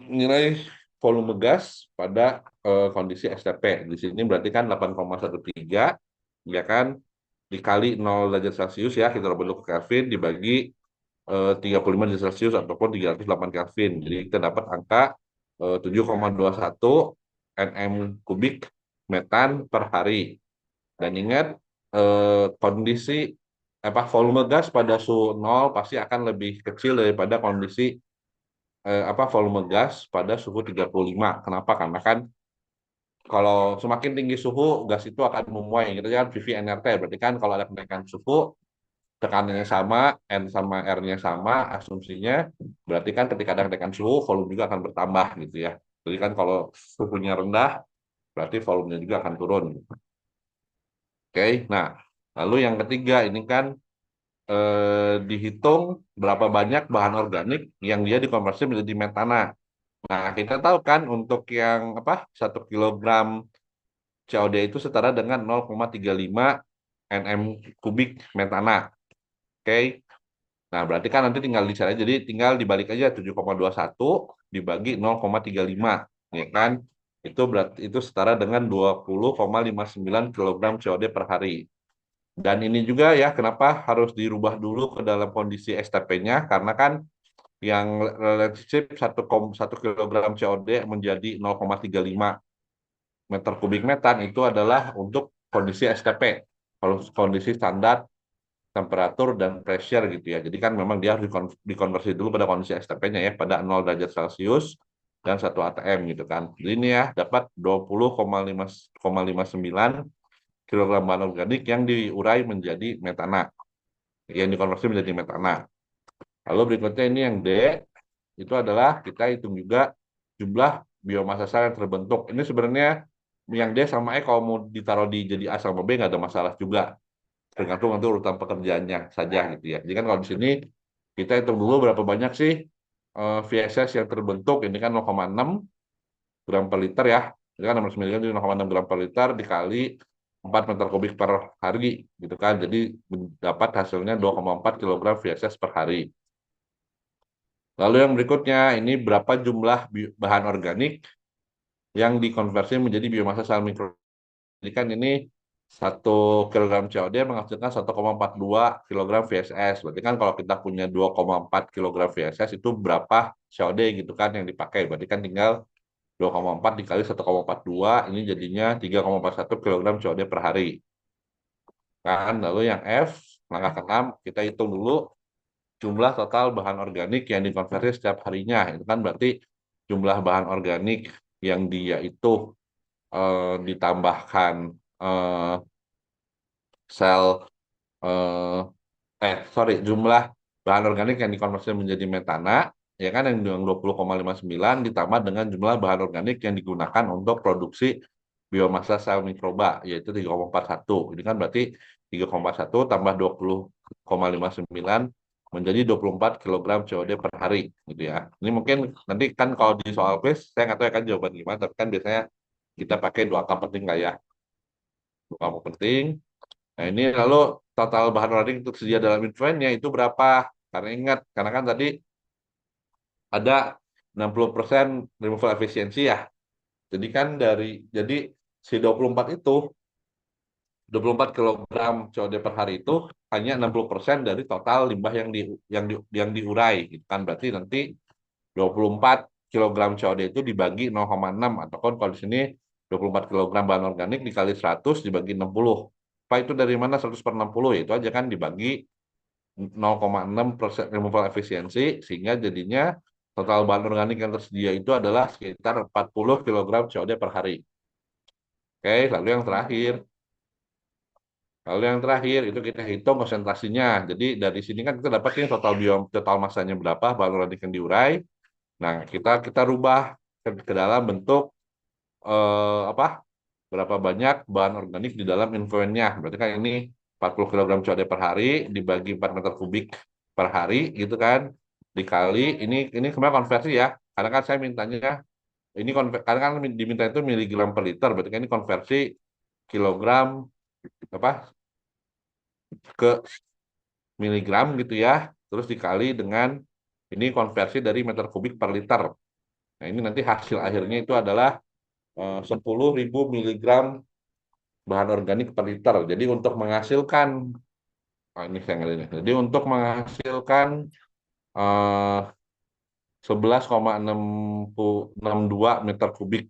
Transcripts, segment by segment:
nilai volume gas pada kondisi STP. Di sini berarti kan 8,13 ya kan dikali 0 derajat Celcius ya kita rubah dulu ke Kelvin dibagi 35 derajat Celcius ataupun 308 Kelvin. Jadi kita dapat angka 7,21 nm kubik metan per hari. Dan ingat kondisi volume gas pada suhu 0 pasti akan lebih kecil daripada kondisi volume gas pada suhu 35. Kenapa? Karena kan kalau semakin tinggi suhu gas itu akan memuai. Gitu kan VV-NRT. Berarti kan kalau ada kenaikan suhu tekanannya sama, N sama R-nya sama, asumsinya berarti kan ketika ada kenaikan suhu volume juga akan bertambah gitu ya. Jadi kan kalau suhunya rendah berarti volumenya juga akan turun. Oke, nah lalu yang ketiga ini kan dihitung berapa banyak bahan organik yang dia dikonversi menjadi metana. Nah, kita tahu kan untuk yang 1 kilogram COD itu setara dengan 0,35 nm kubik metana. Oke. Nah, berarti kan nanti tinggal dicari jadi tinggal dibalik aja 7,21 dibagi 0,35 ya kan? Itu berarti itu setara dengan 20,59 kilogram COD per hari. Dan ini juga ya kenapa harus dirubah dulu ke dalam kondisi STP-nya karena kan yang relationship 1 kilogram COD menjadi 0,35 meter kubik metan itu adalah untuk kondisi STP, kalau kondisi standar temperatur dan pressure gitu ya. Jadi kan memang dia harus dikonversi dulu pada kondisi STP-nya ya, pada 0 derajat Celcius dan 1 atm gitu kan. Jadi ini ya dapat 20,59 kilogram bahan organik yang diurai menjadi metana, yang dikonversi menjadi metana. Lalu berikutnya ini yang D, itu adalah kita hitung juga jumlah biomasa sel yang terbentuk. Ini sebenarnya yang D sama E kalau mau ditaruh di jadi A sama B nggak ada masalah juga. Tergantung nanti urutan pekerjaannya saja gitu ya. Jadi kan kalau di sini kita hitung dulu berapa banyak sih VSS yang terbentuk. Ini kan 0,6 gram per liter ya. Ini kan 16 mg jadi 0,6 gram per liter dikali 4 meter kubik per hari gitu kan. Jadi dapat hasilnya 2,4 kilogram VSS per hari. Lalu yang berikutnya, ini berapa jumlah bahan organik yang dikonversi menjadi biomasa sel mikro. Jadi kan ini 1 kilogram COD menghasilkan 1,42 kilogram VSS. Berarti kan kalau kita punya 2,4 kilogram VSS itu berapa COD gitu kan yang dipakai. Berarti kan tinggal 2,4 dikali 1,42, ini jadinya 3,41 kilogram COD per hari. Kan, lalu yang F, langkah ke-6, kita hitung dulu jumlah total bahan organik yang dikonversi setiap harinya. Itu kan berarti jumlah bahan organik yang dia itu ditambahkan eh, sel jumlah bahan organik yang dikonversi menjadi metana ya kan yang 20,59 ditambah dengan jumlah bahan organik yang digunakan untuk produksi biomasa sel mikroba yaitu 3,41. Ini kan berarti 3,1 tambah 20,59 menjadi 24 kilogram COD per hari gitu ya. Ini mungkin nanti kan kalau di soal quiz saya nggak tahu ya kan jawaban gimana tapi kan biasanya kita pakai dua angka penting nggak ya? Dua angka penting. Nah, ini lalu total bahan organik untuk tersedia dalam invennya itu berapa? Karena ingat, karena kan tadi ada 60% removal efisiensi ya. Jadi kan jadi si 24 itu, 24 kilogram COD per hari itu hanya 60% dari total limbah yang diurai gitu kan. Berarti nanti 24 kilogram COD itu dibagi 0,6 ataupun kalau di sini 24 kilogram bahan organik dikali 100 dibagi 60. Pak itu dari mana 100 per 60? Itu aja kan dibagi 0,6% removal efisiensi sehingga jadinya total bahan organik yang tersedia itu adalah sekitar 40 kilogram COD per hari. Oke, lalu yang terakhir itu kita hitung konsentrasinya. Jadi dari sini kan kita dapat ini total masanya berapa bahan organik yang diurai. Nah, kita rubah ke dalam bentuk apa? Berapa banyak bahan organik di dalam influennya. Berarti kan ini 40 kilogram COD per hari dibagi 4 meter kubik per hari gitu kan. Dikali ini sebenarnya konversi ya. Karena kan saya mintanya karena kan diminta itu miligram per liter, berarti kan ini konversi kilogram apa ke miligram gitu ya. Terus dikali dengan ini konversi dari meter kubik per liter. Nah, ini nanti hasil akhirnya itu adalah 10.000 miligram bahan organik per liter. Jadi untuk menghasilkan, ini saya ngeliat ini. Jadi untuk menghasilkan eh, 11,662 meter kubik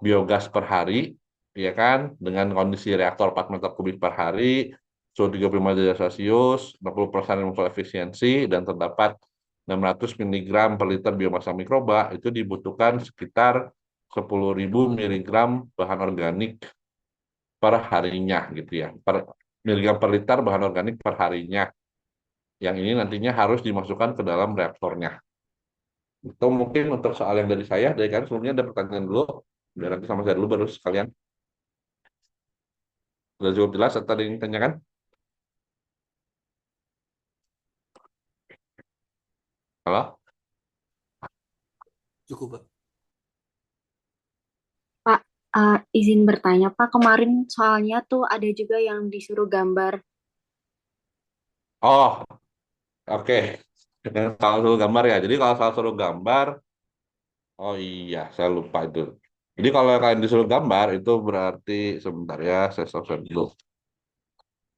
biogas per hari, ya kan, dengan kondisi reaktor 4 meter kubik per hari, suhu 35 derajat Celcius, 60% removal efisiensi, dan terdapat 600 miligram per liter biomasa mikroba, itu dibutuhkan sekitar 10.000 miligram bahan organik per harinya, gitu ya. Miligram per liter bahan organik per harinya. Yang ini nantinya harus dimasukkan ke dalam reaktornya. Itu mungkin untuk soal yang dari saya, dari kalian sebelumnya ada pertanyaan dulu, biar nanti sama saya dulu baru sekalian. Sudah cukup jelas atau ada yang ditanyakan? Halo? Cukup, Pak. Pak, izin bertanya, Pak, kemarin soalnya tuh ada juga yang disuruh gambar. Oh, oke. Dengan soal suruh gambar ya. Jadi kalau soal suruh gambar, oh iya, saya lupa itu. Jadi kalau kalian disuruh gambar, itu berarti, sebentar ya, saya stop dulu.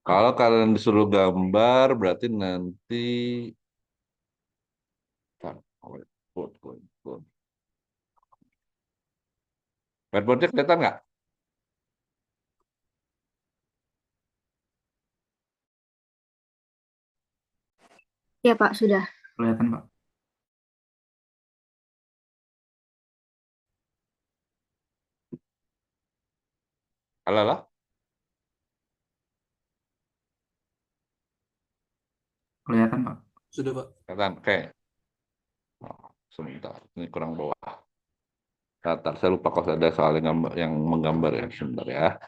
Kalau kalian disuruh gambar, berarti nanti, whiteboardnya kelihatan nggak? Ya, Pak, sudah. Kelihatan, Pak. Halo, halo? Kelihatan, Pak. Sudah, Pak. Kelihatan, oke. Oh, sebentar, ini kurang bawah. Datar, saya lupa kalau ada soal yang menggambar ya, sebentar ya.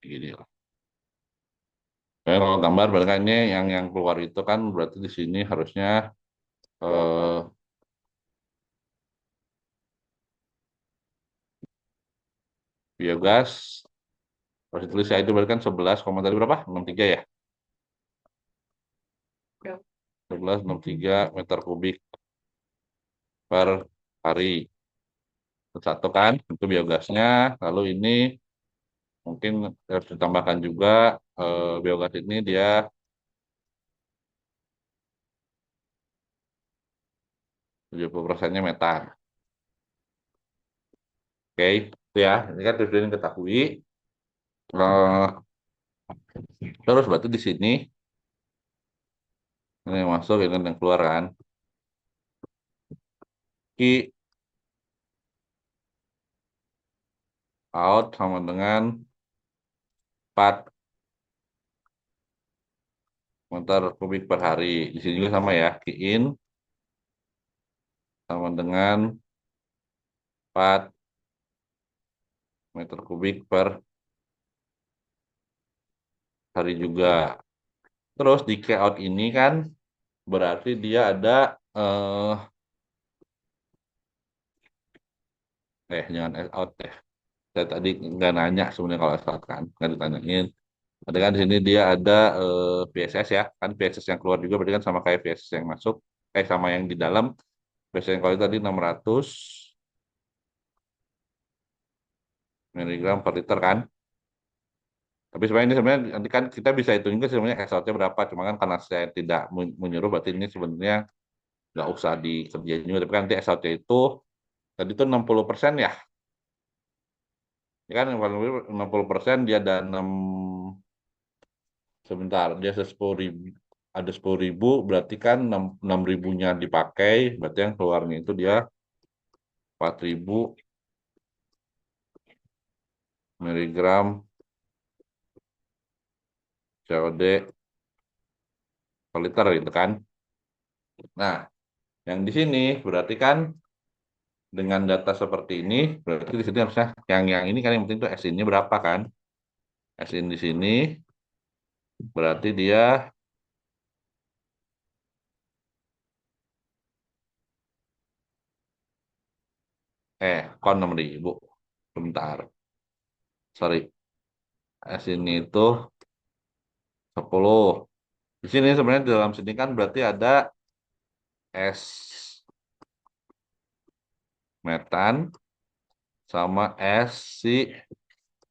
Gini lah. Kalau gambar berarti kan ini yang keluar itu kan berarti di sini harusnya eh, biogas harus ditulis ya itu berarti kan 11, tadi berapa? 63 ya? 11,63 meter kubik per hari. Satu kan itu biogasnya. Lalu ini mungkin harus ditambahkan juga biogas ini dia 70%-nya metan. Oke, itu ya. Ini kan sudah diketahui. Eh, terus berarti di sini ini yang masuk ini yang keluar kan. Q out sama dengan 4 meter kubik per hari. Di sini juga sama ya. Q in sama dengan 4 meter kubik per hari juga. Terus di Q out ini kan berarti dia ada jangan out deh. Saya tadi nggak nanya sebenarnya kalau out kan, nggak ditanyain. Ada kan di sini dia ada PSS ya, kan PSS yang keluar juga berarti kan sama kayak PSS yang masuk, sama yang di dalam. PSS yang keluar tadi 600 miligram per liter kan. Tapi sebenarnya ini sebenarnya nanti kan kita bisa hitung juga sebenarnya SLT berapa, cuma kan karena saya tidak menyuruh berarti ini sebenarnya nggak usah dikerjain juga. Tapi kan nanti SLT itu tadi itu 60% ya, ya kan yang paling lebih 60% dia ada 6 sebentar dia 10.000 ada 10.000 berarti kan 6 ribunya dipakai berarti yang keluarnya itu dia 4.000 miligram COD per liter gitu kan. Nah, yang di sini berarti kan dengan data seperti ini berarti di sini harusnya yang ini kan yang penting itu SI-nya berapa kan? SI di sini berarti dia Kon 6.000. Bentar. Sorry. S ini itu 10. Di sini sebenarnya di dalam sini kan berarti ada S metan sama S si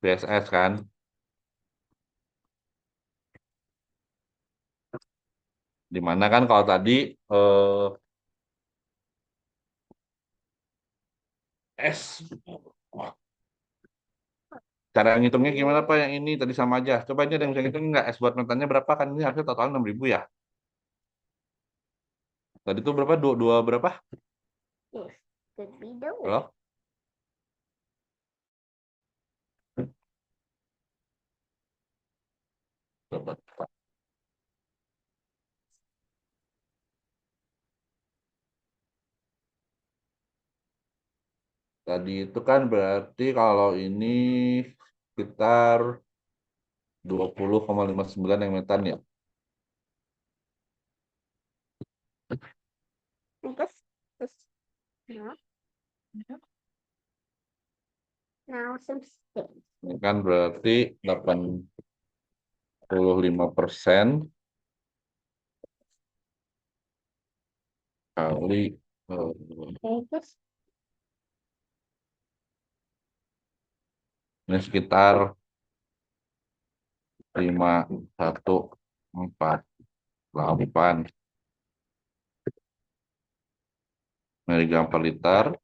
BSS kan. Dimana kan kalau tadi S cara ngitungnya gimana Pak yang ini tadi sama aja. Coba aja ada yang bisa ngitung nggak S buat metannya berapa kan ini harusnya total 6.000 ya. Tadi tuh berapa? Dua berapa? Yes, could be the way. Halo? Coba, Pak. Tadi itu kan berarti kalau ini sekitar 20,59 yang metan ya. Because this no. Now some steps. Ini kan berarti 85% kali Because ini sekitar 5,148 miligram per liter.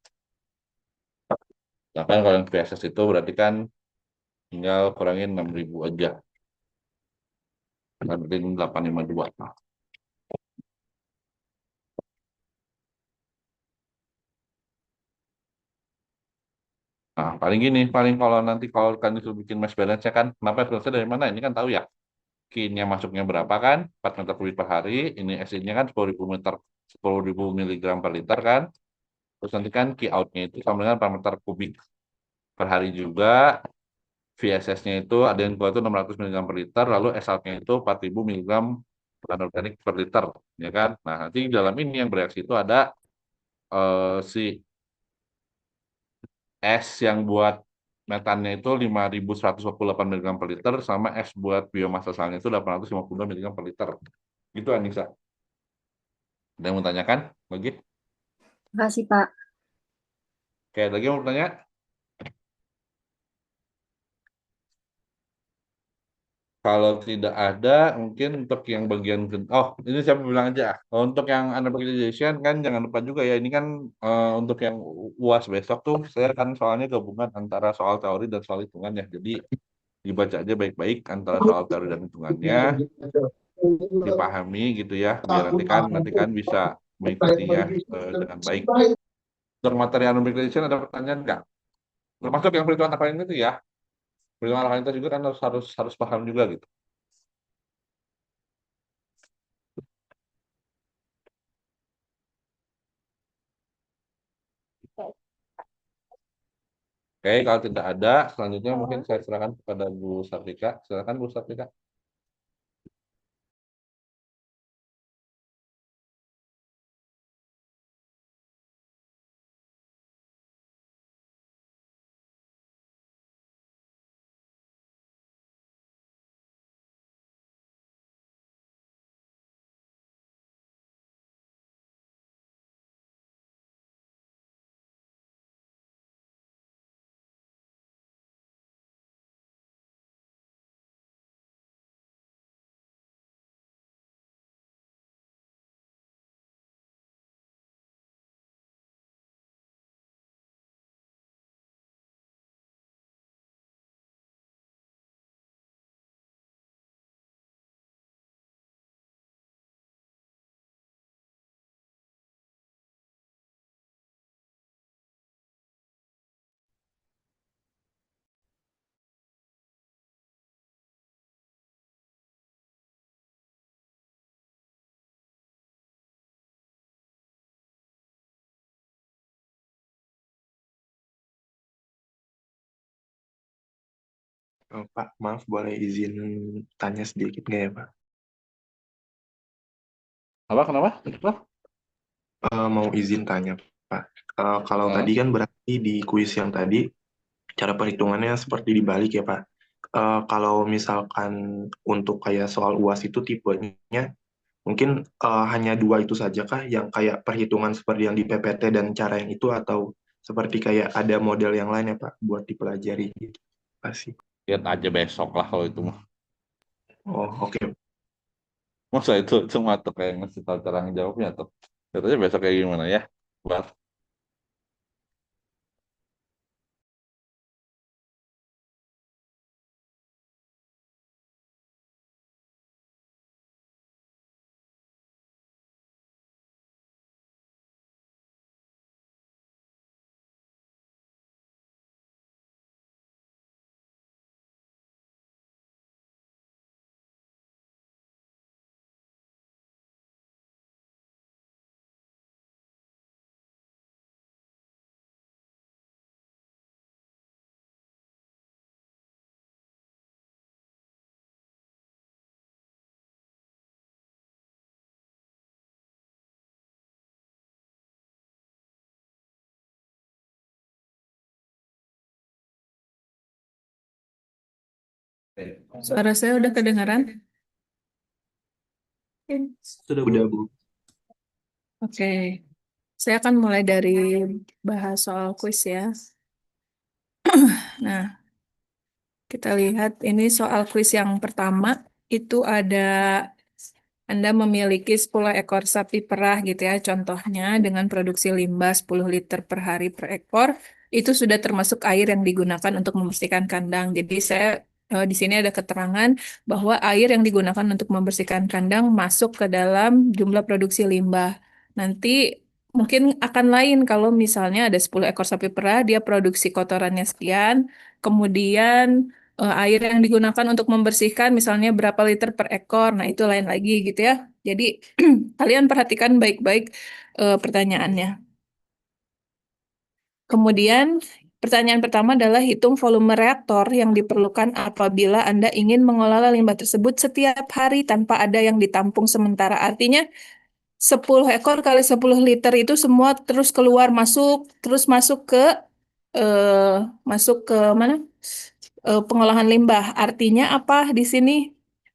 Nah, kan kalau yang VSS itu berarti kan tinggal kurangin 6.000 aja. Kan berarti 852. Nah, paling gini, paling kalau nanti kalau kan disuruh bikin mass balance-nya kan, kenapa balance dari mana? Ini kan tahu ya. Q-nya masuknya berapa kan? 4 meter kubik per hari. Ini SI-nya kan 10.000 miligram per liter kan. Terus nanti kan Q out-nya itu sama dengan 4 meter kubik per hari juga. VSS-nya itu ada yang keluar itu 600 miligram per liter, lalu S out-nya itu 4.000 miligram bahan organik per liter, ya kan? Nah, nanti di dalam ini yang bereaksi itu ada si S yang buat metannya itu 5.148 miligram per liter, sama S buat biomasa salnya itu 852 miligram per liter. Gitu, Anissa. Ada yang mau tanyakan? Lagi? Terima kasih, Pak. Oke, lagi mau tanya? Kalau tidak ada, mungkin untuk yang bagian oh ini saya bilang aja. Untuk yang anaerobic digestion kan jangan lupa juga ya. Ini kan untuk yang UAS besok tuh saya kan soalnya gabungan antara soal teori dan soal hitungan ya. Jadi dibaca aja baik-baik antara soal teori dan hitungannya, dipahami gitu ya. Biar nanti kan bisa mengikutinya dengan baik. Untuk materi anaerobic digestion ada pertanyaan nggak? Termasuk yang perhitungan alkaline itu ya. Perhitungan alkaline itu juga kan harus paham juga gitu. Oke, kalau tidak ada, selanjutnya mungkin saya serahkan kepada Bu Sartika. Silakan Bu Sartika. Pak, maaf boleh izin tanya sedikit nggak ya, Pak? Apa, kenapa? Kenapa? Mau izin tanya. Pak. Kalau Hah? tadi kan berarti di kuis yang tadi cara perhitungannya seperti dibalik ya, Pak. Kalau misalkan untuk kayak soal UAS itu tipenya mungkin hanya dua itu saja kah yang kayak perhitungan seperti yang di PPT dan cara yang itu, atau seperti kayak ada model yang lain ya Pak buat dipelajari gitu. Pasti. Lihat aja besok lah kalau itu mah. Oh, oke. Masa itu cuma tuh kayak ngasih tahu cara ngejawabnya tuh. Lihat aja besok kayak gimana ya. Buat Suara saya udah kedengaran? Udah Bu. Oke. Saya akan mulai dari bahas soal kuis ya. Nah, kita lihat ini soal kuis yang pertama itu ada Anda memiliki 10 ekor sapi perah gitu ya. Contohnya dengan produksi limbah 10 liter per hari per ekor, itu sudah termasuk air yang digunakan untuk membersihkan kandang. Jadi di sini ada keterangan bahwa air yang digunakan untuk membersihkan kandang masuk ke dalam jumlah produksi limbah. Nanti mungkin akan lain kalau misalnya ada 10 ekor sapi perah, dia produksi kotorannya sekian, kemudian air yang digunakan untuk membersihkan misalnya berapa liter per ekor. Nah, itu lain lagi gitu ya. Jadi kalian perhatikan baik-baik pertanyaannya. Kemudian pertanyaan pertama adalah hitung volume reaktor yang diperlukan apabila Anda ingin mengelola limbah tersebut setiap hari tanpa ada yang ditampung sementara. Artinya 10 ekor kali 10 liter itu semua terus keluar terus eh, masuk ke mana? Pengolahan limbah. Artinya apa di sini?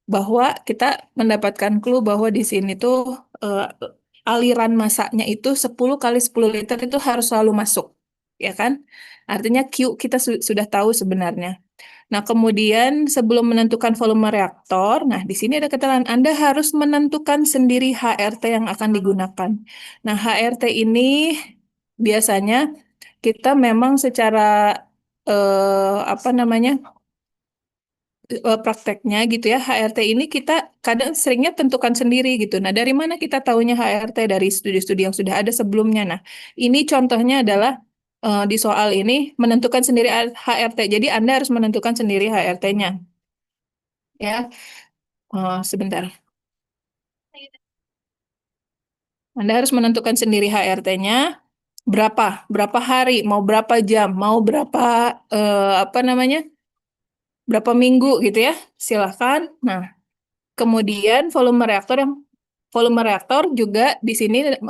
Bahwa kita mendapatkan clue bahwa di sini tuh eh, aliran masaknya itu 10 kali 10 liter itu harus selalu masuk. Ya kan? Artinya Q kita sudah tahu sebenarnya. Nah, kemudian sebelum menentukan volume reaktor, nah di sini ada keterangan Anda harus menentukan sendiri HRT yang akan digunakan. Nah, HRT ini biasanya kita memang secara apa namanya prakteknya gitu ya, HRT ini kita kadang seringnya tentukan sendiri gitu. Nah, dari mana kita tahunya HRT? Dari studi-studi yang sudah ada sebelumnya. Nah, ini contohnya adalah di soal ini menentukan sendiri HRT. Jadi Anda harus menentukan sendiri HRT-nya. Ya, sebentar. Anda harus menentukan sendiri HRT-nya berapa hari, mau berapa jam, mau berapa apa namanya, berapa minggu gitu ya. Silahkan. Nah, kemudian volume reaktor juga di sini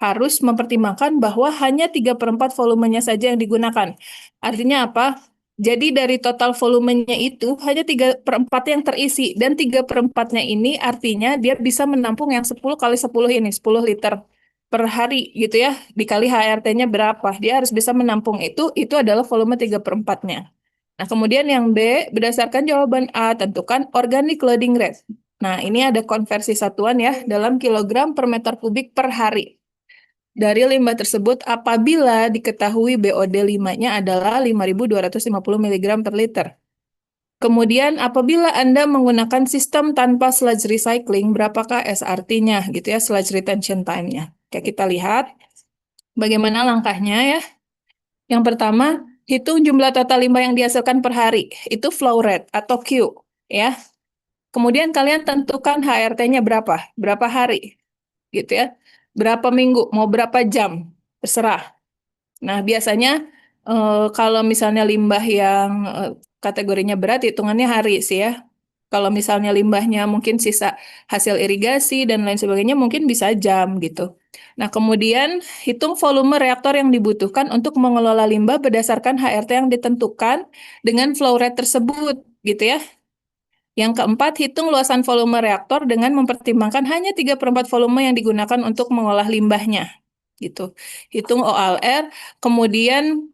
harus mempertimbangkan bahwa hanya 3/4 volumenya saja yang digunakan. Artinya apa? Jadi dari total volumenya itu hanya 3/4 yang terisi, dan 3/4-nya ini artinya dia bisa menampung yang 10 kali 10 ini, 10 liter per hari gitu ya, dikali HRT-nya berapa. Dia harus bisa menampung itu adalah volume 3/4-nya. Nah, kemudian yang B, berdasarkan jawaban A, tentukan organic loading rate. Nah, ini ada konversi satuan ya, dalam kilogram per meter kubik per hari dari limbah tersebut apabila diketahui BOD5-nya adalah 5.250 mg per liter. Kemudian apabila Anda menggunakan sistem tanpa sludge recycling, berapakah SRT-nya gitu ya, sludge retention time-nya. Oke, kita lihat bagaimana langkahnya ya. Yang pertama, hitung jumlah total limbah yang dihasilkan per hari. Itu flow rate atau Q ya. Kemudian kalian tentukan HRT-nya berapa hari gitu ya. Berapa minggu, mau berapa jam, terserah. Nah, biasanya kalau misalnya limbah yang kategorinya berat, hitungannya hari sih ya. Kalau misalnya limbahnya mungkin sisa hasil irigasi dan lain sebagainya, mungkin bisa jam gitu. Nah, kemudian hitung volume reaktor yang dibutuhkan untuk mengelola limbah berdasarkan HRT yang ditentukan dengan flow rate tersebut, gitu ya. Yang keempat, hitung luasan volume reaktor dengan mempertimbangkan hanya 3/4 volume yang digunakan untuk mengolah limbahnya, gitu. Hitung OLR, kemudian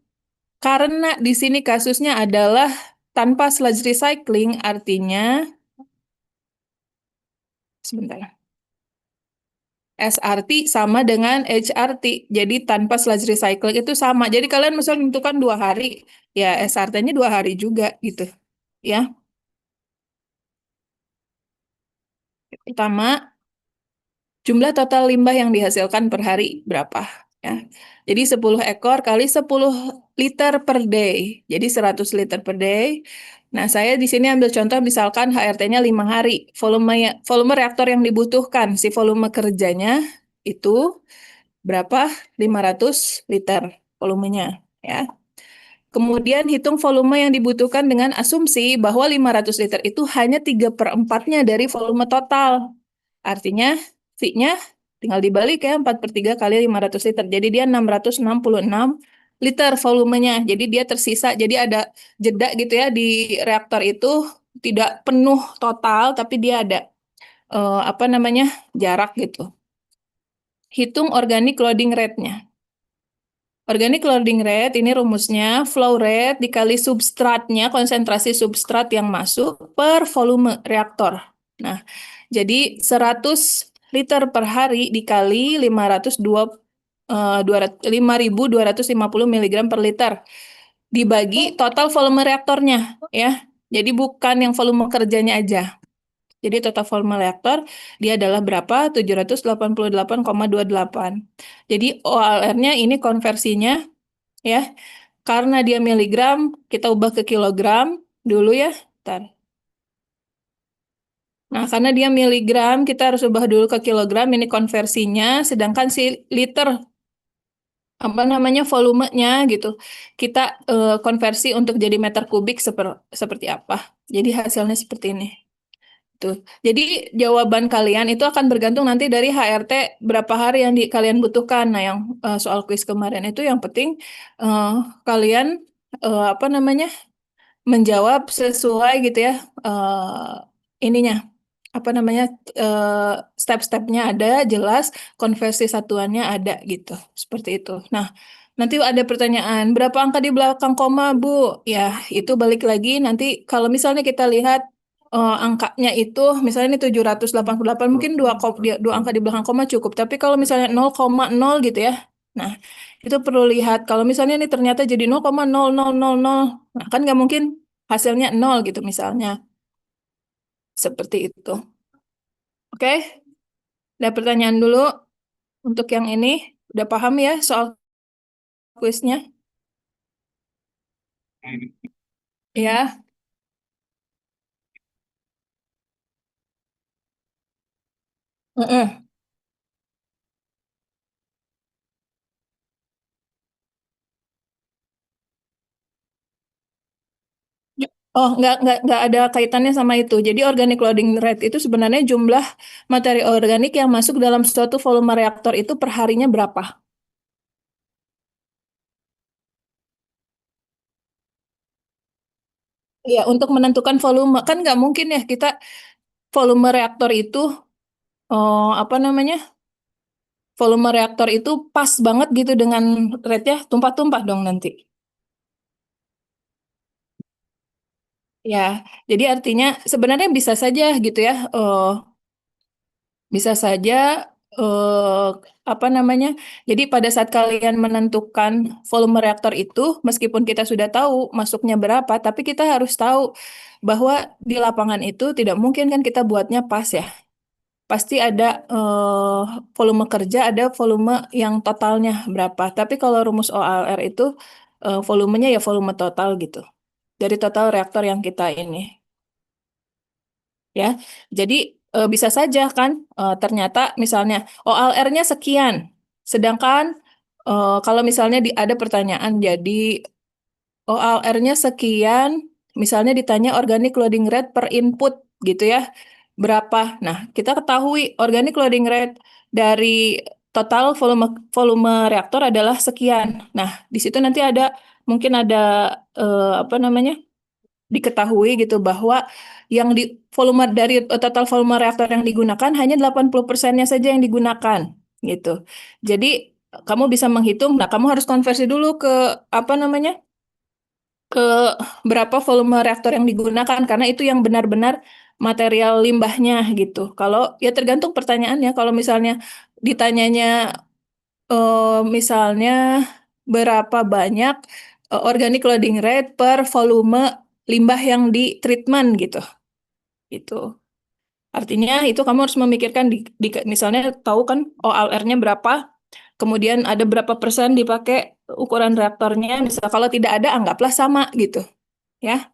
karena di sini kasusnya adalah tanpa sludge recycling, artinya sebentar. SRT sama dengan HRT. Jadi tanpa sludge recycling itu sama. Jadi kalian misalnya menentukan 2 hari, ya SRT-nya 2 hari juga gitu. Ya. Pertama, jumlah total limbah yang dihasilkan per hari berapa? Ya. Jadi 10 ekor kali 10 liter per day. Jadi 100 liter per day. Nah, saya di sini ambil contoh misalkan HRT-nya 5 hari. Volume reaktor yang dibutuhkan, si volume kerjanya itu berapa? 500 liter volumenya. Ya. Kemudian hitung volume yang dibutuhkan dengan asumsi bahwa 500 liter itu hanya 3/4-nya dari volume total. Artinya, V-nya tinggal dibalik ya, 4/3 kali 500 liter. Jadi dia 666 liter volumenya. Jadi dia tersisa, jadi ada jeda gitu ya di reaktor itu, tidak penuh total, tapi dia ada jarak gitu. Hitung organic loading rate-nya. Organic loading rate ini rumusnya flow rate dikali substratnya, konsentrasi substrat yang masuk per volume reaktor. Nah, jadi 100 liter per hari dikali 5.250 mg per liter dibagi total volume reaktornya ya. Jadi bukan yang volume kerjanya aja. Jadi total volume reaktor dia adalah berapa? 788,28. Jadi OLR-nya ini konversinya ya. Karena dia miligram, kita ubah ke kilogram dulu ya. Bentar. Nah, karena dia miligram, kita harus ubah dulu ke kilogram, ini konversinya, sedangkan si liter volumenya gitu. Kita konversi untuk jadi meter kubik seperti apa. Jadi hasilnya seperti ini. Tuh. Jadi jawaban kalian itu akan bergantung nanti dari HRT berapa hari yang kalian butuhkan. Nah, yang soal kuis kemarin itu yang penting kalian menjawab sesuai gitu ya step-stepnya ada jelas, konversi satuannya ada gitu. Seperti itu. Nah, nanti ada pertanyaan, berapa angka di belakang koma, Bu? Ya, itu balik lagi nanti kalau misalnya kita lihat angkanya itu misalnya ini 788 mungkin dua angka di belakang koma cukup, tapi kalau misalnya 0,0 gitu ya. Nah, itu perlu lihat kalau misalnya ini ternyata jadi 0,0000. Nah, kan nggak mungkin hasilnya 0 gitu misalnya. Seperti itu. Oke? Ada pertanyaan dulu untuk yang ini. Udah paham ya soal kuisnya? Ya. Mm-mm. Oh, nggak ada kaitannya sama itu. Jadi organic loading rate itu sebenarnya jumlah materi organik yang masuk dalam suatu volume reaktor itu per harinya berapa. Ya, untuk menentukan volume kan nggak mungkin ya kita volume reaktor itu volume reaktor itu pas banget gitu dengan rate-nya tumpah-tumpah dong nanti. Ya, jadi artinya sebenarnya bisa saja gitu ya, bisa saja jadi pada saat kalian menentukan volume reaktor itu, meskipun kita sudah tahu masuknya berapa, tapi kita harus tahu bahwa di lapangan itu tidak mungkin kan kita buatnya pas ya. Pasti ada volume kerja, ada volume yang totalnya berapa. Tapi kalau rumus OLR itu volumenya ya volume total gitu. Dari total reaktor yang kita ini. Ya, jadi bisa saja kan ternyata misalnya OLR-nya sekian. Sedangkan kalau misalnya ada pertanyaan jadi OLR-nya sekian, misalnya ditanya organic loading rate per input gitu ya, berapa? Nah, kita ketahui organic loading rate dari total volume reaktor adalah sekian. Nah, di situ nanti mungkin ada apa namanya? Diketahui gitu bahwa yang di volume dari total volume reaktor yang digunakan hanya 80%-nya saja yang digunakan gitu. Jadi kamu bisa menghitung, nah kamu harus konversi dulu ke apa namanya? Ke berapa volume reaktor yang digunakan karena itu yang benar-benar material limbahnya gitu. Kalau ya tergantung pertanyaannya. Kalau misalnya ditanyanya misalnya berapa banyak organic loading rate per volume limbah yang di treatment gitu. Gitu. Artinya itu kamu harus memikirkan misalnya tahu kan OLR-nya berapa, kemudian ada berapa persen dipakai ukuran reaktornya. Misal kalau tidak ada anggaplah sama gitu, ya.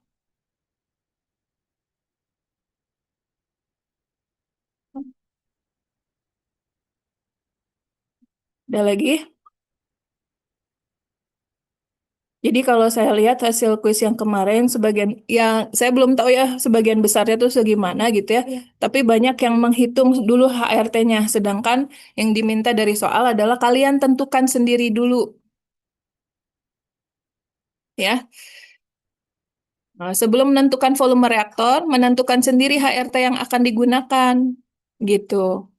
Ada lagi? Jadi kalau saya lihat hasil kuis yang kemarin, sebagian yang saya belum tahu ya sebagian besarnya tuh segimana gitu ya. Tapi banyak yang menghitung dulu HRT-nya, sedangkan yang diminta dari soal adalah kalian tentukan sendiri dulu, ya. Nah, sebelum menentukan volume reaktor, menentukan sendiri HRT yang akan digunakan, gitu.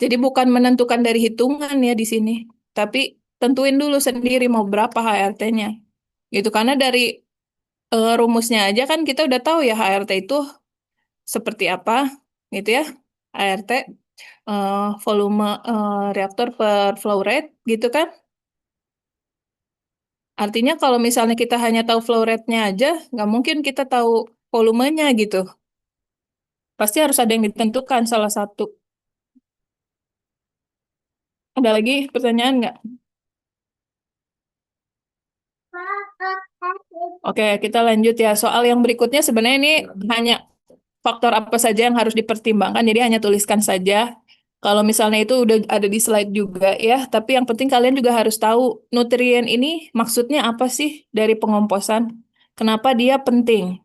Jadi bukan menentukan dari hitungan ya di sini, tapi tentuin dulu sendiri mau berapa HRT-nya. Gitu karena dari rumusnya aja kan kita udah tahu ya HRT itu seperti apa gitu ya. HRT volume reaktor per flow rate gitu kan. Artinya kalau misalnya kita hanya tahu flow rate-nya aja, nggak mungkin kita tahu volumenya gitu. Pasti harus ada yang ditentukan salah satu. Ada lagi pertanyaan nggak? Oke, kita lanjut ya. Soal yang berikutnya sebenarnya ini hanya faktor apa saja yang harus dipertimbangkan, jadi hanya tuliskan saja. Kalau misalnya itu udah ada di slide juga ya, tapi yang penting kalian juga harus tahu nutrien ini maksudnya apa sih dari pengomposan. Kenapa dia penting?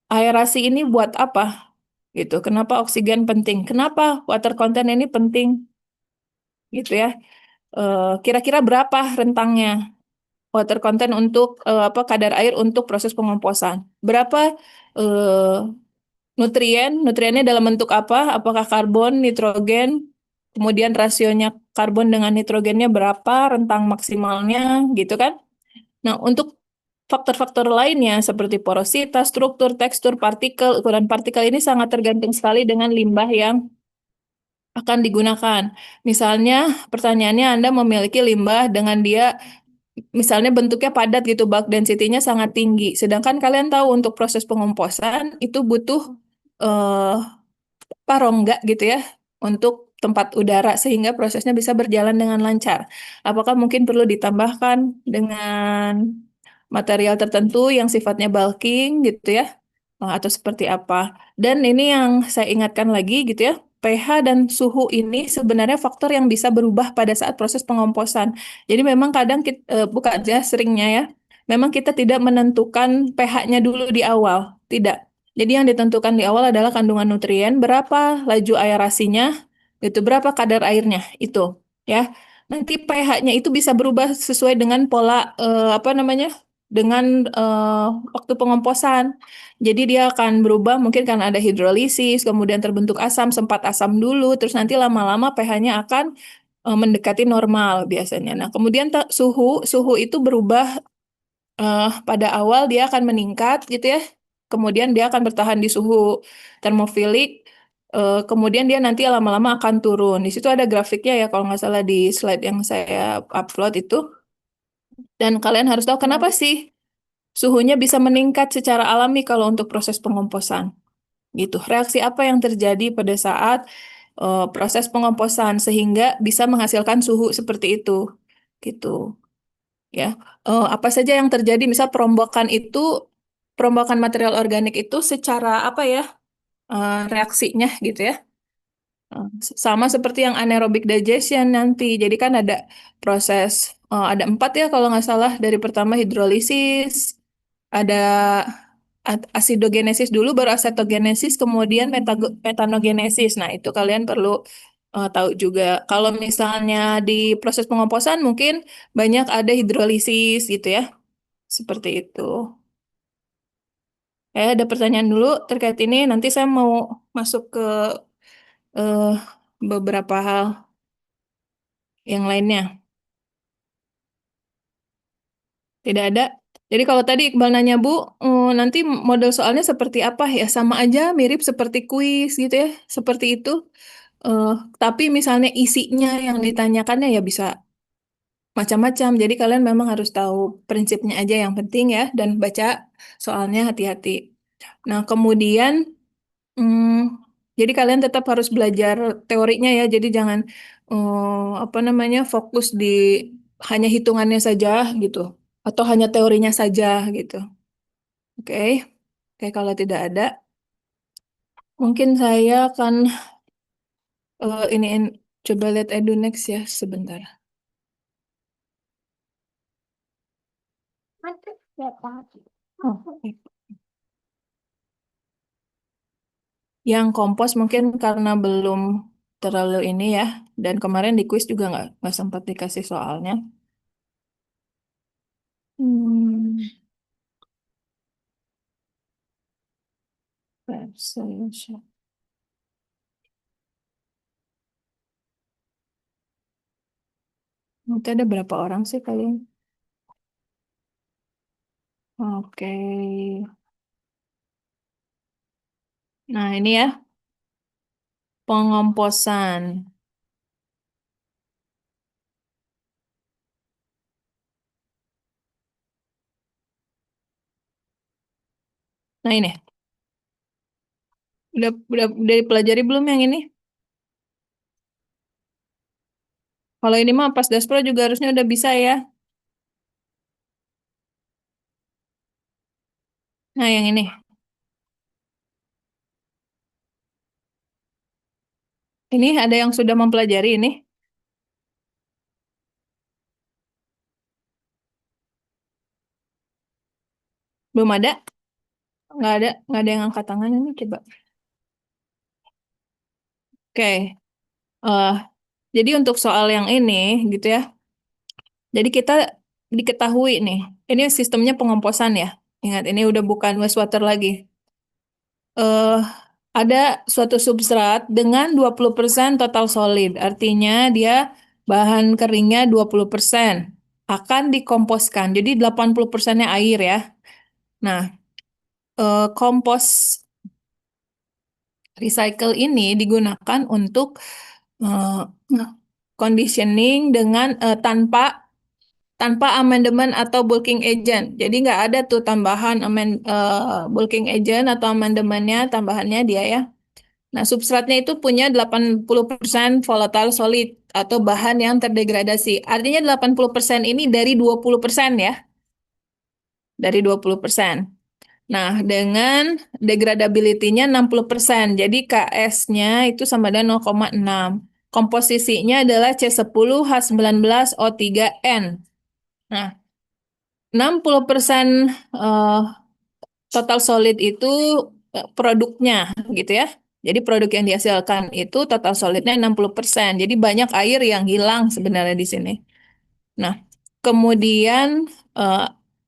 Aerasi ini buat apa? Gitu. Kenapa oksigen penting? Kenapa water content ini penting? Gitu ya. Kira-kira berapa rentangnya water content untuk apa kadar air untuk proses pengomposan? Berapa eh, nutriennya dalam bentuk apa? Apakah karbon, nitrogen, kemudian rasionya karbon dengan nitrogennya berapa, rentang maksimalnya, gitu kan? Nah, untuk faktor-faktor lainnya seperti porositas, struktur, tekstur, partikel, ukuran partikel ini sangat tergantung sekali dengan limbah yang akan digunakan. Misalnya, pertanyaannya Anda memiliki limbah dengan dia misalnya bentuknya padat gitu, bulk density-nya sangat tinggi. Sedangkan kalian tahu untuk proses pengomposan itu butuh eh, apa rongga gitu ya untuk tempat udara sehingga prosesnya bisa berjalan dengan lancar. Apakah mungkin perlu ditambahkan dengan material tertentu yang sifatnya bulking gitu ya? Atau seperti apa? Dan ini yang saya ingatkan lagi gitu ya. pH dan suhu ini sebenarnya faktor yang bisa berubah pada saat proses pengomposan. Jadi memang kadang kita, bukan ya seringnya ya, memang kita tidak menentukan pH-nya dulu di awal. Tidak. Jadi yang ditentukan di awal adalah kandungan nutrien, berapa laju aerasinya, itu berapa kadar airnya, itu ya. Nanti pH-nya itu bisa berubah sesuai dengan pola apa namanya? Dengan waktu pengomposan. Jadi dia akan berubah mungkin karena ada hidrolisis, kemudian terbentuk asam, sempat asam dulu, terus nanti lama-lama pH-nya akan mendekati normal biasanya. Nah, kemudian suhu itu berubah pada awal dia akan meningkat gitu ya. Kemudian dia akan bertahan di suhu termofilik. Kemudian dia nanti lama-lama akan turun. Di situ ada grafiknya ya kalau nggak salah di slide yang saya upload itu. Dan kalian harus tahu kenapa sih suhunya bisa meningkat secara alami kalau untuk proses pengomposan. Gitu. Reaksi apa yang terjadi pada saat proses pengomposan sehingga bisa menghasilkan suhu seperti itu. Gitu. Ya, apa saja yang terjadi? Misal perombakan material organik itu secara apa ya reaksinya gitu ya. Sama seperti yang anaerobic digestion nanti. Jadi kan ada proses ada 4 ya kalau nggak salah. Dari pertama hidrolisis, ada asidogenesis dulu, baru acetogenesis, kemudian metanogenesis. Nah itu kalian perlu tahu juga. Kalau misalnya di proses pengomposan mungkin banyak ada hidrolisis gitu ya, seperti itu. Ada pertanyaan dulu terkait ini. Nanti saya mau masuk ke eh, beberapa hal yang lainnya. Tidak ada. Jadi kalau tadi Iqbal nanya Bu, nanti model soalnya seperti apa ya? Sama aja, mirip seperti kuis gitu ya, seperti itu. Eh, tapi misalnya isinya yang ditanyakannya ya bisa macam-macam. Jadi kalian memang harus tahu prinsipnya aja yang penting ya, dan baca soalnya hati-hati. Nah kemudian, hmm, jadi kalian tetap harus belajar teorinya ya. Jadi jangan apa namanya fokus di hanya hitungannya saja gitu, atau hanya teorinya saja gitu. Oke, Oke kalau tidak ada, mungkin saya akan coba lihat Edu Next ya sebentar. Mantap, ya Pak. Oh, oke. Yang kompos mungkin karena belum terlalu ini ya, dan kemarin di kuis juga nggak sempat dikasih soalnya. Hmm, Perception. Itu ada berapa orang sih kalian? Oke. Nah, ini ya, pengomposan. Nah, ini. Udah dipelajari belum yang ini? Kalau ini mah pas Daspro juga harusnya udah bisa ya. Nah, yang ini. Ini ada yang sudah mempelajari ini? Belum ada? Nggak ada yang angkat tangan ini, coba. Oke. Eh, jadi untuk soal yang ini, gitu ya. Jadi kita diketahui nih, ini sistemnya pengomposan ya. Ingat, ini udah bukan wastewater lagi. eh ada suatu substrat dengan 20% total solid. Artinya dia bahan keringnya 20% akan dikomposkan. Jadi 80%-nya air ya. Nah, kompos recycle ini digunakan untuk eh, conditioning dengan tanpa amandemen atau bulking agent. Jadi nggak ada tuh tambahan bulking agent atau amandemennya, tambahannya dia ya. Nah, substratnya itu punya 80% volatile solid atau bahan yang terdegradasi. Artinya 80% ini dari 20% ya, dari 20%. Nah, dengan degradability-nya 60%. Jadi KS-nya itu sama dengan 0,6. Komposisinya adalah C10H19O3N. Nah, 60% eh, total solid itu produknya gitu ya. Jadi produk yang dihasilkan itu total solidnya 60%. Jadi banyak air yang hilang sebenarnya di sini. Nah, kemudian eh,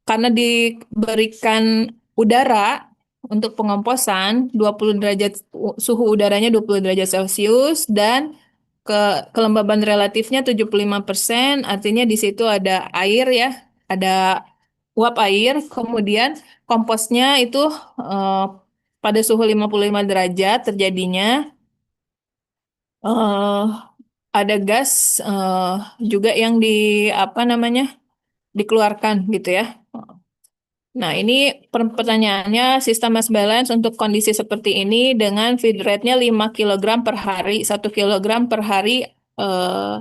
karena diberikan udara untuk pengomposan 20 derajat, suhu udaranya 20 derajat Celcius, dan ke kelembaban relatifnya 75%, artinya di situ ada air ya, ada uap air, kemudian komposnya itu eh, pada suhu 55 derajat terjadinya, eh, ada gas juga yang apa namanya dikeluarkan gitu ya. Nah, ini pertanyaannya sistem mass balance untuk kondisi seperti ini dengan feed rate-nya 5 kilogram per hari, 1 kilogram per hari eh,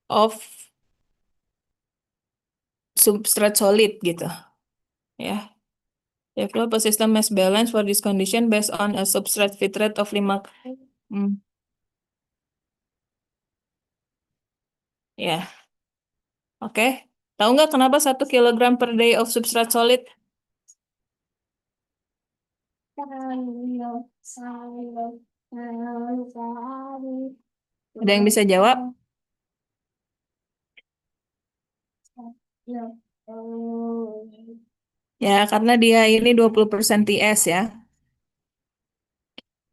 of substrate solid gitu ya. Develop a system mass balance for this condition based on a substrate feed rate of 5. Hmm, ya, oke. Tahu nggak kenapa 1 kilogram per day of substrate solid? Ada yang bisa jawab? Ya, karena dia ini 20% TS ya.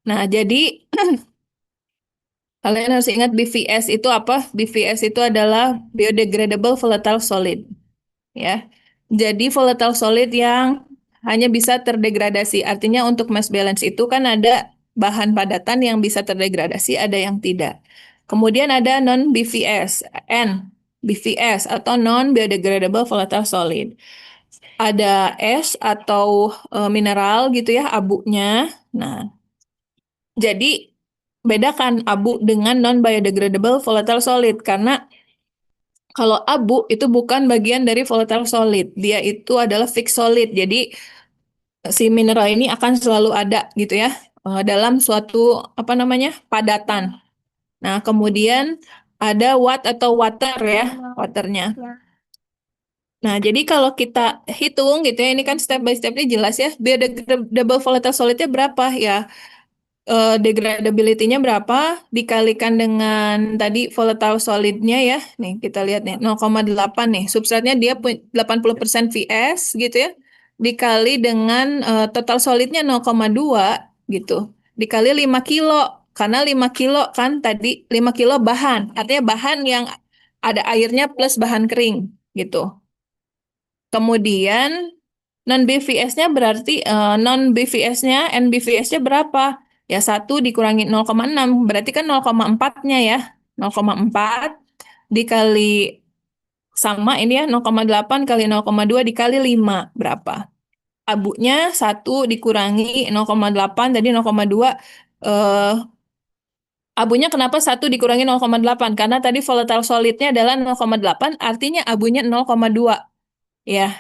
Nah, jadi kalian harus ingat BVS itu apa? BVS itu adalah biodegradable volatile solid. Ya. Jadi volatile solid yang hanya bisa terdegradasi. Artinya untuk mass balance itu kan ada bahan padatan yang bisa terdegradasi, ada yang tidak. Kemudian ada non BVS, N BVS atau non biodegradable volatile solid. Ada es atau mineral gitu ya, abunya. Nah, jadi bedakan abu dengan non biodegradable volatile solid karena kalau abu itu bukan bagian dari volatile solid, dia itu adalah fixed solid. Jadi si mineral ini akan selalu ada gitu ya dalam suatu apa namanya padatan. Nah kemudian ada watt atau water ya, waternya. Nah jadi kalau kita hitung gitu ya, ini kan step by stepnya jelas ya. Biodegradable volatile solidnya berapa ya? Degradability-nya berapa dikalikan dengan tadi volatile solidnya ya. Nih kita lihat nih 0,8 nih. Substratnya dia 80% VS gitu ya. Dikali dengan total solidnya 0,2 gitu. Dikali 5 kilo. Karena 5 kilo kan tadi 5 kilo bahan. Artinya bahan yang ada airnya plus bahan kering gitu. Kemudian non-BVS-nya berarti non-BVS-nya, NBVS-nya berapa? Ya 1 dikurangi 0,6, berarti kan 0,4-nya ya. 0,4 dikali sama ini ya 0,8 kali 0,2 dikali 5 berapa? Abunya 1 dikurangi 0,8 tadi 0,2 eh abunya kenapa 1 dikurangi 0,8? Karena tadi volatile solidnya adalah 0,8 artinya abunya 0,2 ya.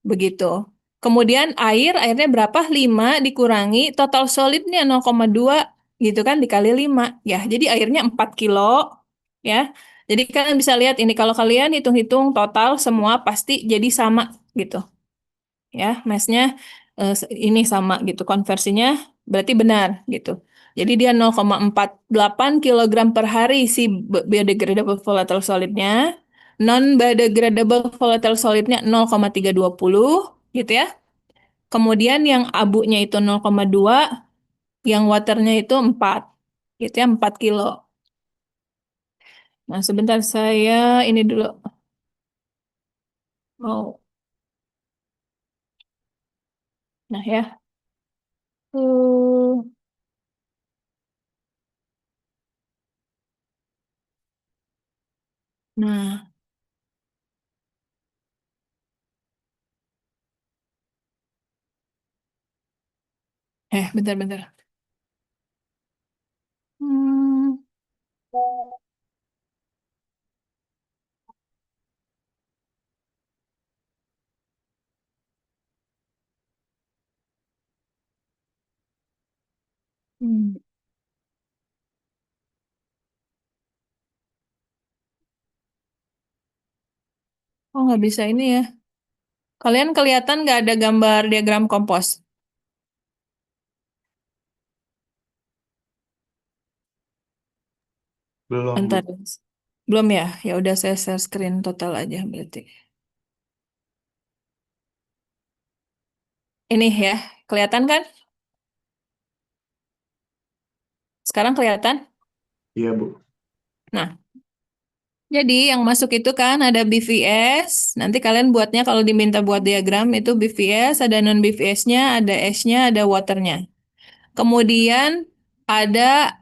Begitu. Kemudian airnya berapa? 5 dikurangi total solidnya 0,2 gitu kan dikali 5. Ya, jadi airnya 4 kilo ya. Jadi kalian bisa lihat ini kalau kalian hitung-hitung total semua pasti jadi sama gitu. Ya, massnya ini sama gitu. Konversinya berarti benar gitu. Jadi dia 0,48 kilogram per hari si biodegradable volatile solidnya. Non biodegradable volatile solidnya 0,320 gitu ya. Kemudian yang abunya itu 0,2, yang waternya itu 4 gitu ya, 4 kilo. Nah, sebentar saya ini dulu. Oh, nah ya. Uh, Nah, bentar-bentar. Hmm, hmm. Oh, nggak bisa ini ya. Kalian kelihatan nggak ada gambar diagram kompos? Belum, Bu. Bentar. Belum ya? Ya udah saya share screen total aja berarti. Ini ya, kelihatan kan? Sekarang kelihatan? Iya, Bu. Nah, jadi yang masuk itu kan ada BVS. Nanti kalian buatnya kalau diminta buat diagram itu BVS, ada non BVS-nya, ada S-nya, ada waternya. Kemudian ada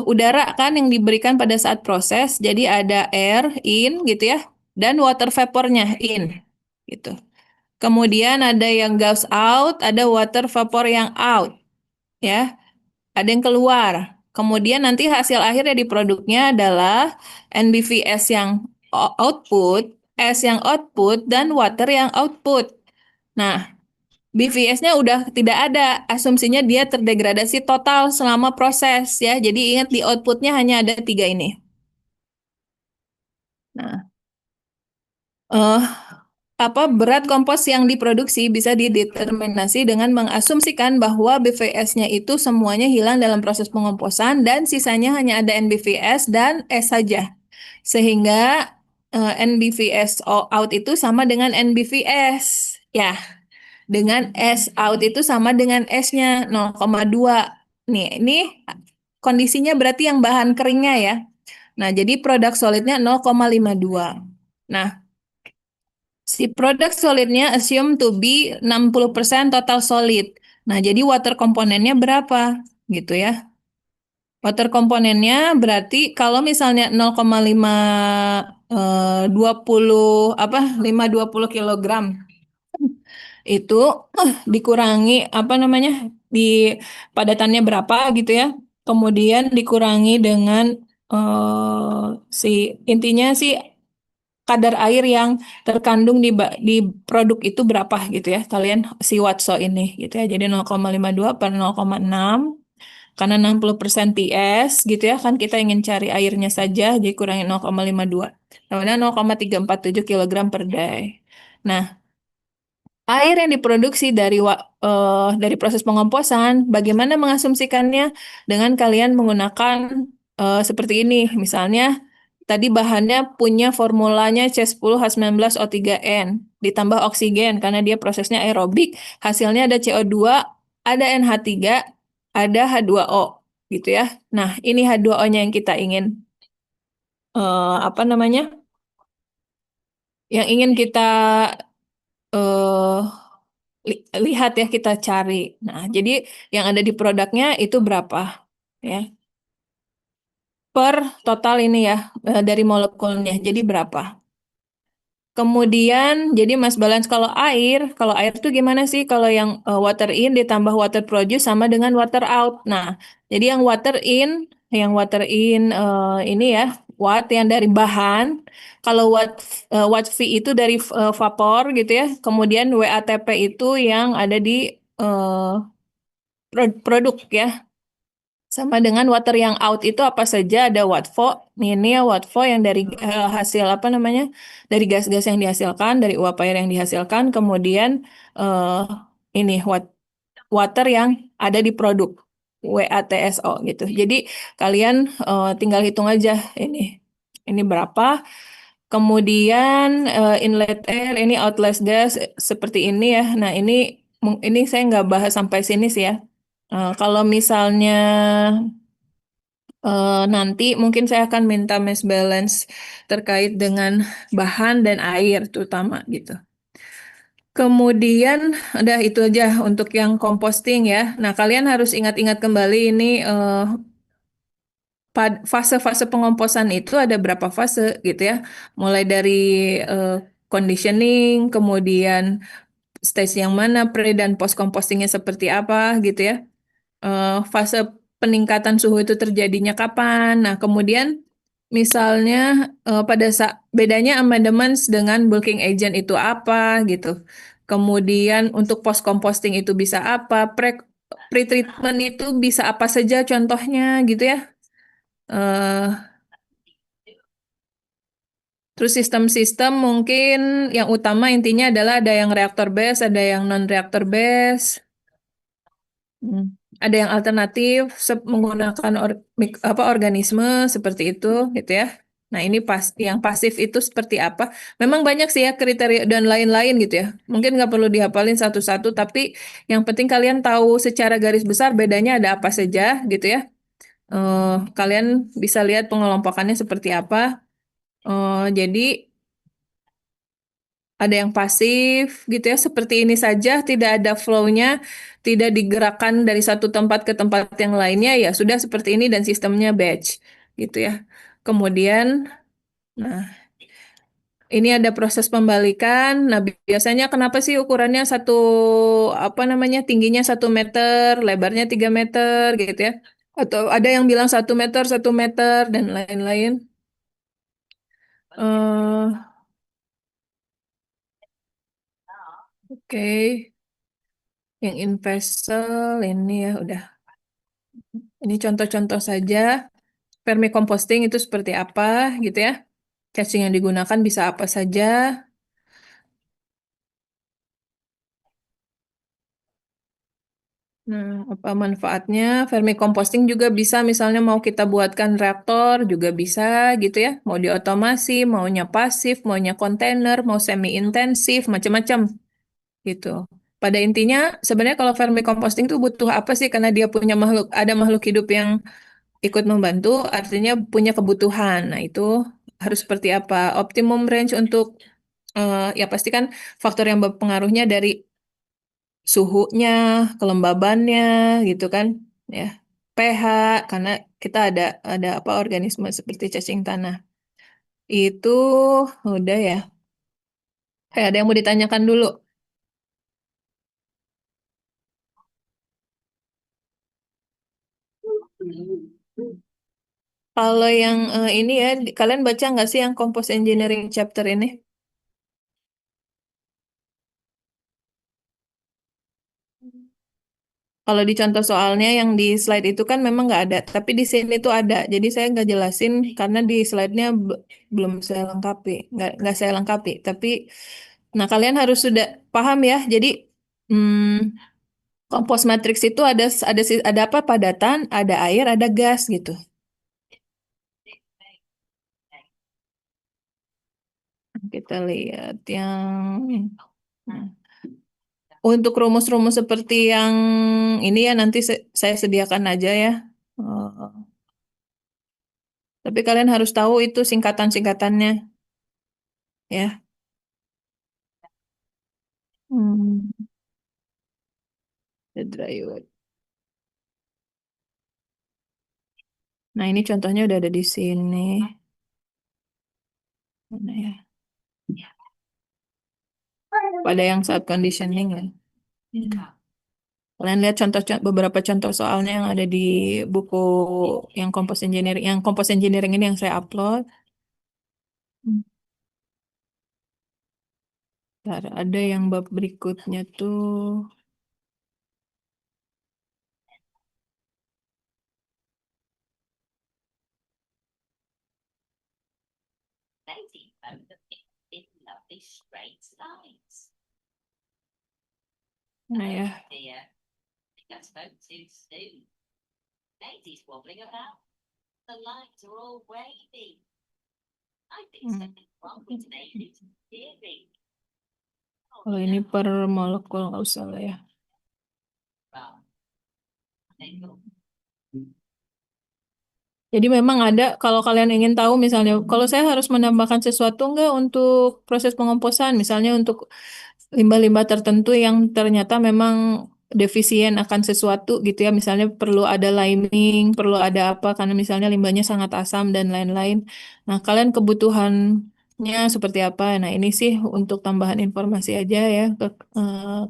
udara kan yang diberikan pada saat proses. Jadi ada air in gitu ya, dan water vapornya in gitu. Kemudian ada yang goes out, ada water vapor yang out ya. Ada yang keluar. Kemudian nanti hasil akhir dari produknya adalah NBVS yang output, S yang output, dan water yang output. Nah, BVS-nya udah tidak ada. Asumsinya dia terdegradasi total selama proses ya. Jadi ingat di outputnya hanya ada 3 ini. Nah, eh berat kompos yang diproduksi bisa dideterminasi dengan mengasumsikan bahwa BVS-nya itu semuanya hilang dalam proses pengomposan dan sisanya hanya ada NBVS dan S saja. Sehingga NBVS out itu sama dengan NBVS. Ya, dengan S out itu sama dengan S-nya 0,2. Nih, ini kondisinya berarti yang bahan keringnya ya. Nah, jadi produk solidnya 0,52. Nah, si produk solidnya assume to be 60% total solid. Nah, jadi water komponennya berapa? Gitu ya. Water komponennya berarti kalau misalnya 0,520 520 kilogram itu dikurangi di padatannya berapa gitu ya. Kemudian dikurangi dengan intinya sih kadar air yang terkandung di produk itu berapa gitu ya kalian si Watso ini gitu ya. Jadi 0,52 per 0,6 karena 60% TS gitu ya kan kita ingin cari airnya saja jadi kurangi 0,52. Kemudian 0,347 kilogram per day. Nah, air yang diproduksi dari proses pengomposan, bagaimana mengasumsikannya dengan kalian menggunakan seperti ini. Misalnya, tadi bahannya punya formulanya C10H19O3N, ditambah oksigen karena dia prosesnya aerobik, hasilnya ada CO2, ada NH3, ada H2O, gitu ya. Nah, ini H2O-nya yang kita ingin, apa namanya, yang ingin kita eh lihat ya kita cari. Nah, jadi yang ada di produknya itu berapa ya? Per total ini ya dari molekulnya. Jadi berapa? Kemudian jadi Mas Balance kalau air tuh gimana sih? Kalau yang water in ditambah water produce sama dengan water out. Nah, jadi yang water in ini ya, watt yang dari bahan. Kalau watt V itu dari vapor gitu ya. Kemudian WATP itu yang ada di produk ya. Sama dengan water yang out itu apa saja ada WATFO. Ini ya WATFO yang dari hasil dari gas-gas yang dihasilkan, dari uap air yang dihasilkan, kemudian eh, ini water yang ada di produk WATSO gitu. Jadi kalian tinggal hitung aja ini berapa. Kemudian inlet air, ini outlet gas seperti ini ya. Nah ini saya nggak bahas sampai sini sih ya. Kalau misalnya nanti mungkin saya akan minta mass balance terkait dengan bahan dan air terutama gitu. Kemudian udah itu aja untuk yang composting ya. Nah, kalian harus ingat-ingat kembali ini fase-fase pengomposan itu ada berapa fase gitu ya. Mulai dari eh, conditioning, kemudian stage yang mana, pre dan post compostingnya seperti apa gitu ya. Fase peningkatan suhu itu terjadinya kapan. Nah, kemudian misalnya pada saat bedanya amendments dengan bulking agent itu apa gitu. Kemudian untuk post composting itu bisa apa, pre-treatment itu bisa apa saja contohnya gitu ya. Eh, Terus sistem-sistem mungkin yang utama intinya adalah ada yang reaktor base, ada yang non reaktor base. Ada yang alternatif menggunakan organisme seperti itu gitu ya. Nah, ini yang pasif itu seperti apa? Memang banyak sih ya kriteria dan lain-lain gitu ya. Mungkin nggak perlu dihafalin satu-satu, tapi yang penting kalian tahu secara garis besar bedanya ada apa saja gitu ya. Kalian bisa lihat pengelompokannya seperti apa. Jadi ada yang pasif gitu ya, seperti ini saja, tidak ada flow-nya, tidak digerakkan dari satu tempat ke tempat yang lainnya, ya sudah seperti ini dan sistemnya batch gitu ya. Kemudian, nah ini ada proses pembalikan. Nah biasanya kenapa sih ukurannya tingginya 1 meter, lebarnya 3 meter gitu ya? Atau ada yang bilang 1 meter, 1 meter dan lain-lain. Eh, Oke. Yang investor ini ya udah. Ini contoh-contoh saja. Vermicomposting itu seperti apa gitu ya. Cacing yang digunakan bisa apa saja. Nah, apa manfaatnya? Vermicomposting juga bisa, misalnya mau kita buatkan reaktor juga bisa gitu ya. Mau diotomasi, maunya pasif, maunya kontainer, mau semi intensif, macam-macam gitu. Pada intinya sebenarnya kalau vermicomposting itu butuh apa sih? Karena dia punya ada makhluk hidup yang ikut membantu, artinya punya kebutuhan. Nah, itu harus seperti apa? Optimum range untuk ya pasti kan faktor yang berpengaruhnya dari suhunya, kelembabannya gitu kan, ya. pH karena kita ada apa organisme seperti cacing tanah. Itu udah ya. Ada yang mau ditanyakan dulu. Kalau yang ini ya, kalian baca nggak sih yang Compost Engineering chapter ini? Kalau di contoh soalnya yang di slide itu kan memang nggak ada, tapi di sini tuh ada. Jadi saya nggak jelasin karena di slide-nya belum saya lengkapi, nggak saya lengkapi. Tapi, nah kalian harus sudah paham ya. Jadi kompos matriks itu ada apa? Padatan, ada air, ada gas gitu. Kita lihat yang nah. Untuk rumus-rumus seperti yang ini ya nanti saya sediakan aja ya. Oh. Tapi kalian harus tahu itu singkatan-singkatannya ya. Hmm, the dry wood. Nah, ini contohnya udah ada di sini. Mana ya? Pada yang saat conditioning ya. Kalian lihat beberapa contoh soalnya yang ada di buku yang Compost Engineering ini yang saya upload. Hmm. Ntar ada yang bab berikutnya tuh. Nah ya. Hmm. Kalau ini per molekul nggak usah lah ya. Jadi memang ada, kalau kalian ingin tahu misalnya, kalau saya harus menambahkan sesuatu enggak untuk proses pengomposan, misalnya untuk limbah-limbah tertentu yang ternyata memang defisien akan sesuatu gitu ya, misalnya perlu ada liming, perlu ada apa, karena misalnya limbahnya sangat asam dan lain-lain. Nah, kalian kebutuhannya seperti apa? Nah, ini sih untuk tambahan informasi aja ya ke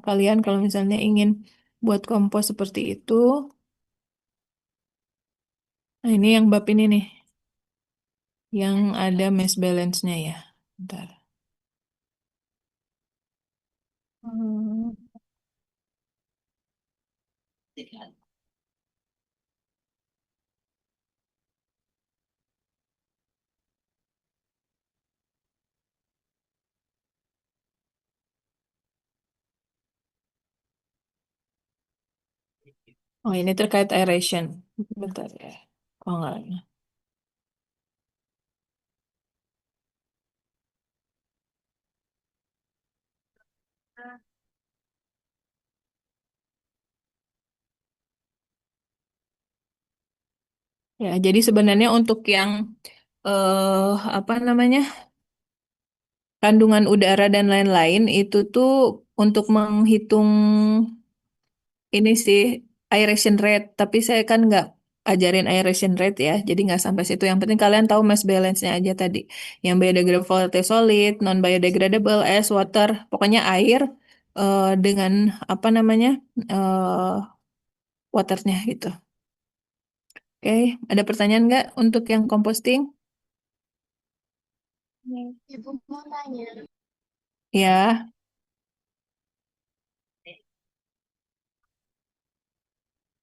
kalian kalau misalnya ingin buat kompos seperti itu. Nah, ini yang bab ini nih. Yang ada mass balance-nya ya. Bentar. Hmm. Oh, ini terkait aeration. Bentar ya. Oh, enggak. Ya, jadi sebenarnya untuk yang apa namanya? Kandungan udara dan lain-lain itu tuh untuk menghitung ini sih aeration rate, tapi saya kan nggak ajarin aeration rate ya, jadi nggak sampai situ. Yang penting kalian tahu mass balance-nya aja tadi. Yang biodegradable volatile solid, non biodegradable as water, pokoknya air dengan apa namanya waternya gitu. Oke, ada pertanyaan nggak untuk yang composting? Ibu mau tanya. Ya,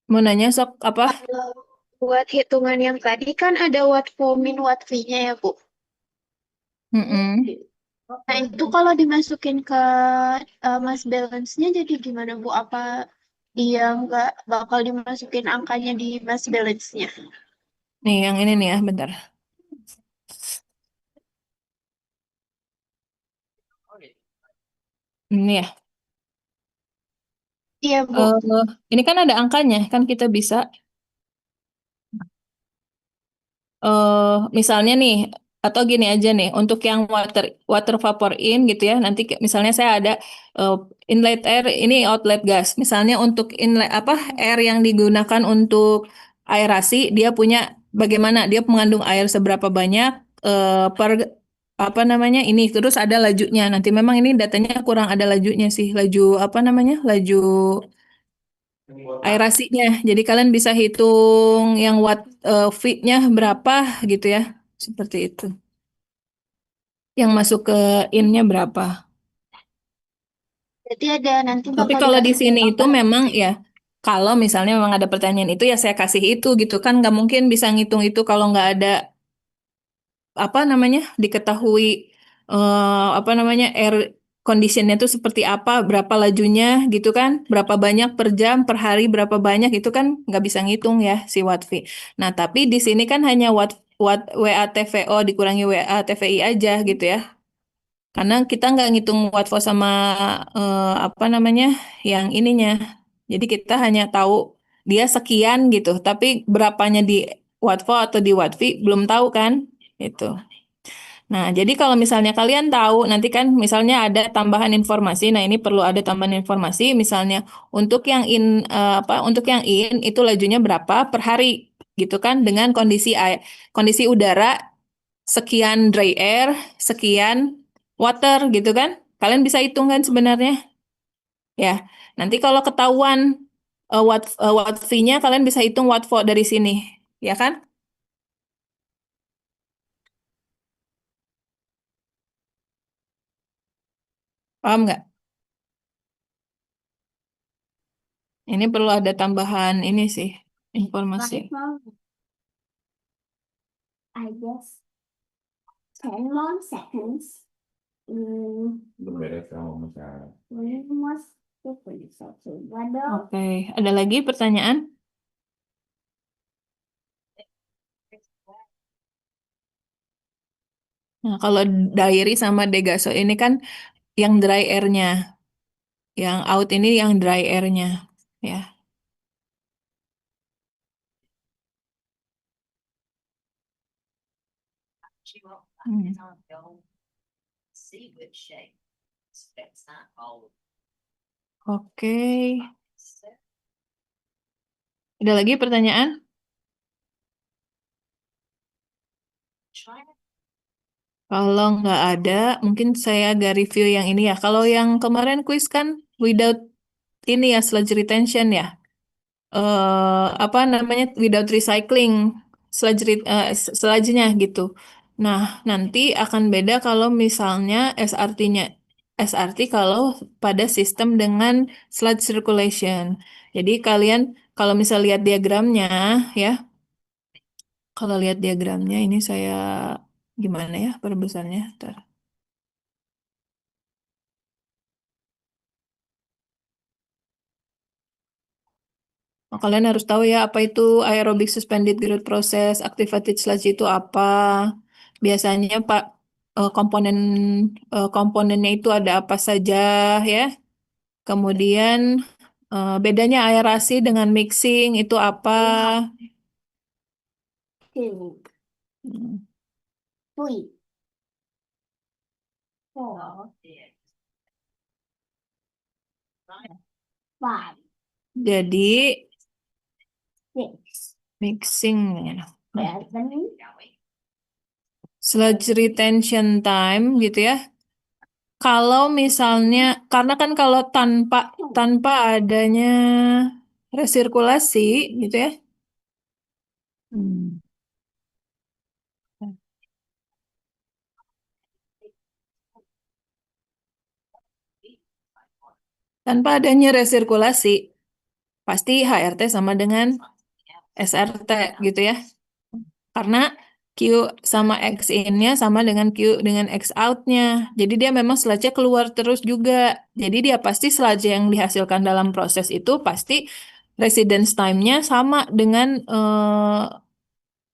mau nanya sok apa? Kalau buat hitungan yang tadi kan ada watt per min, watt V-nya ya, Bu. Mm-mm. Nah, itu kalau dimasukin ke mass balance-nya jadi gimana, Bu? Apa Dia nggak bakal dimasukin angkanya di mass balance-nya. Nih, yang ini nih ya, bentar. Ini ya. Iya, Bu. Ini kan ada angkanya, kan kita bisa misalnya nih, atau gini aja nih, untuk yang water water vapor in gitu ya, nanti misalnya saya ada eh, inlet air, ini outlet gas. Misalnya untuk inlet apa air yang digunakan untuk aerasi, dia punya bagaimana dia mengandung air seberapa banyak per apa namanya ini, terus ada lajunya. Nanti memang ini datanya kurang ada lajunya sih, laju apa namanya, laju aerasinya. Jadi kalian bisa hitung yang watt feet-nya berapa gitu ya. Seperti itu. Yang masuk ke in-nya berapa. Berarti ada nanti Tapi bakal kalau di dikasih sini itu apa? memang ya kalau misalnya memang ada pertanyaan itu ya saya kasih itu gitu kan nggak mungkin bisa ngitung itu kalau nggak ada apa namanya diketahui apa namanya air conditionnya itu seperti apa, berapa lajunya gitu kan, berapa banyak per jam, per hari berapa banyak itu kan nggak bisa ngitung ya si watt V. Nah tapi di sini kan hanya watt watt WATVO dikurangi WATVI aja gitu ya, karena kita nggak ngitung watt V sama apa namanya yang ininya. Jadi kita hanya tahu dia sekian gitu, tapi berapanya di watt V atau di watt V belum tahu kan itu. Nah, jadi kalau misalnya kalian tahu, nanti kan misalnya ada tambahan informasi. Nah, ini perlu ada tambahan informasi. Misalnya untuk yang apa? Untuk yang in itu lajunya berapa per hari, gitu kan? Dengan kondisi air, kondisi udara sekian dry air, sekian water, gitu kan? Kalian bisa hitung kan sebenarnya, ya. Nanti kalau ketahuan watt V-nya, kalian bisa hitung watt V dari sini, ya kan? Paham nggak? Ini perlu ada tambahan ini sih, informasi. I guess 10 more seconds. Beres sama misalnya. Oke, ada lagi pertanyaan? Nah, kalau diary sama degaso ini kan yang dry air-nya, yang out ini yang dry air-nya, ya. Hmm. Oke, ada lagi pertanyaan? Kalau nggak ada, mungkin saya agak review yang ini ya. Kalau yang kemarin kuis kan without ini ya sludge retention ya. Apa namanya without recycling sludge-nya gitu. Nah, nanti akan beda kalau misalnya SRT-nya SRT kalau pada sistem dengan sludge circulation. Jadi kalian kalau misal lihat diagramnya ya, kalau lihat diagramnya ini saya gimana ya perbesarnya? Ntar. Nah, kalian harus tahu ya apa itu aerobic suspended growth process, activated sludge itu apa. Biasanya Pak komponen komponennya itu ada apa saja ya. Kemudian bedanya aerasi dengan mixing itu apa? Hmm. Jadi mixing sludge retention time gitu ya. Kalau misalnya karena kan kalau tanpa tanpa adanya resirkulasi gitu ya. Hmm. Tanpa adanya resirkulasi, pasti HRT sama dengan SRT gitu ya. Karena Q sama X in-nya sama dengan Q dengan X out-nya. Jadi dia memang sludge-nya keluar terus juga. Jadi dia pasti sludge yang dihasilkan dalam proses itu pasti residence time-nya sama dengan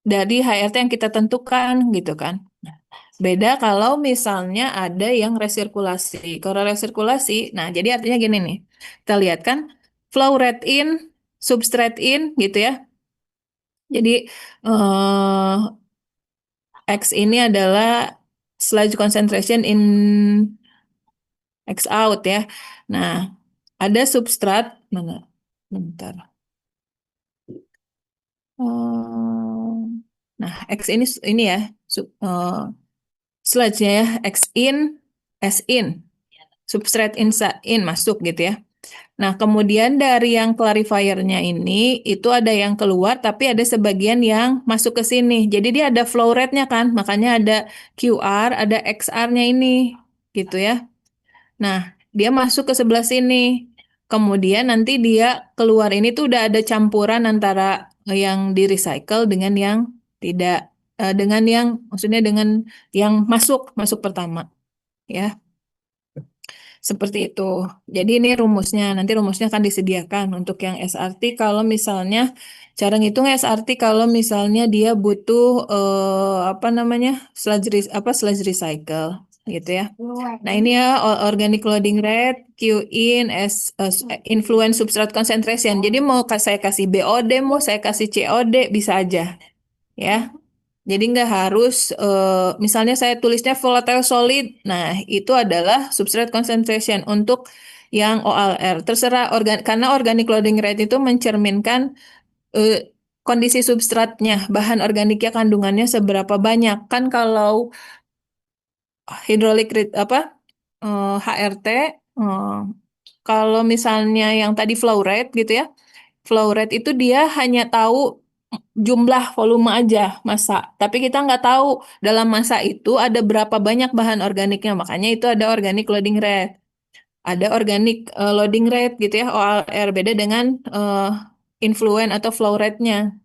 dari HRT yang kita tentukan gitu kan. Nah, beda kalau misalnya ada yang resirkulasi. Kalau resirkulasi, nah jadi artinya gini nih. Kita lihat kan flow rate in, substrate in gitu ya. Jadi X ini adalah sludge concentration in X out ya. Nah, ada substrat mana? Bentar. Nah, X ini ya, sludge-nya ya, X in, S in, substrate in masuk gitu ya. Nah, kemudian dari yang clarifier-nya ini, itu ada yang keluar, tapi ada sebagian yang masuk ke sini. Jadi dia ada flow rate-nya kan, makanya ada QR, ada XR-nya ini, gitu ya. Nah, dia masuk ke sebelah sini. Kemudian nanti dia keluar ini tuh udah ada campuran antara yang di-recycle dengan yang tidak, dengan yang, maksudnya dengan yang masuk pertama, ya. Seperti itu. Jadi ini rumusnya. Nanti rumusnya akan disediakan untuk yang SRT kalau misalnya cara ngitung SRT kalau misalnya dia butuh apa namanya? sludge recycle gitu ya. Nah, ini ya organic loading rate, Q in influence substrate concentration. Jadi mau saya kasih BOD, mau saya kasih COD bisa aja. Ya. Jadi nggak harus, misalnya saya tulisnya volatile solid, nah itu adalah substrate concentration untuk yang OLR. Terserah, karena organic loading rate itu mencerminkan kondisi substratnya, bahan organiknya kandungannya seberapa banyak. Kan kalau hidrolik HRT, kalau misalnya yang tadi flow rate gitu ya, flow rate itu dia hanya tahu jumlah volume aja massa, tapi kita nggak tahu dalam massa itu ada berapa banyak bahan organiknya, makanya itu ada organic loading rate, ada organic loading rate gitu ya, OLR beda dengan influent atau flow rate-nya,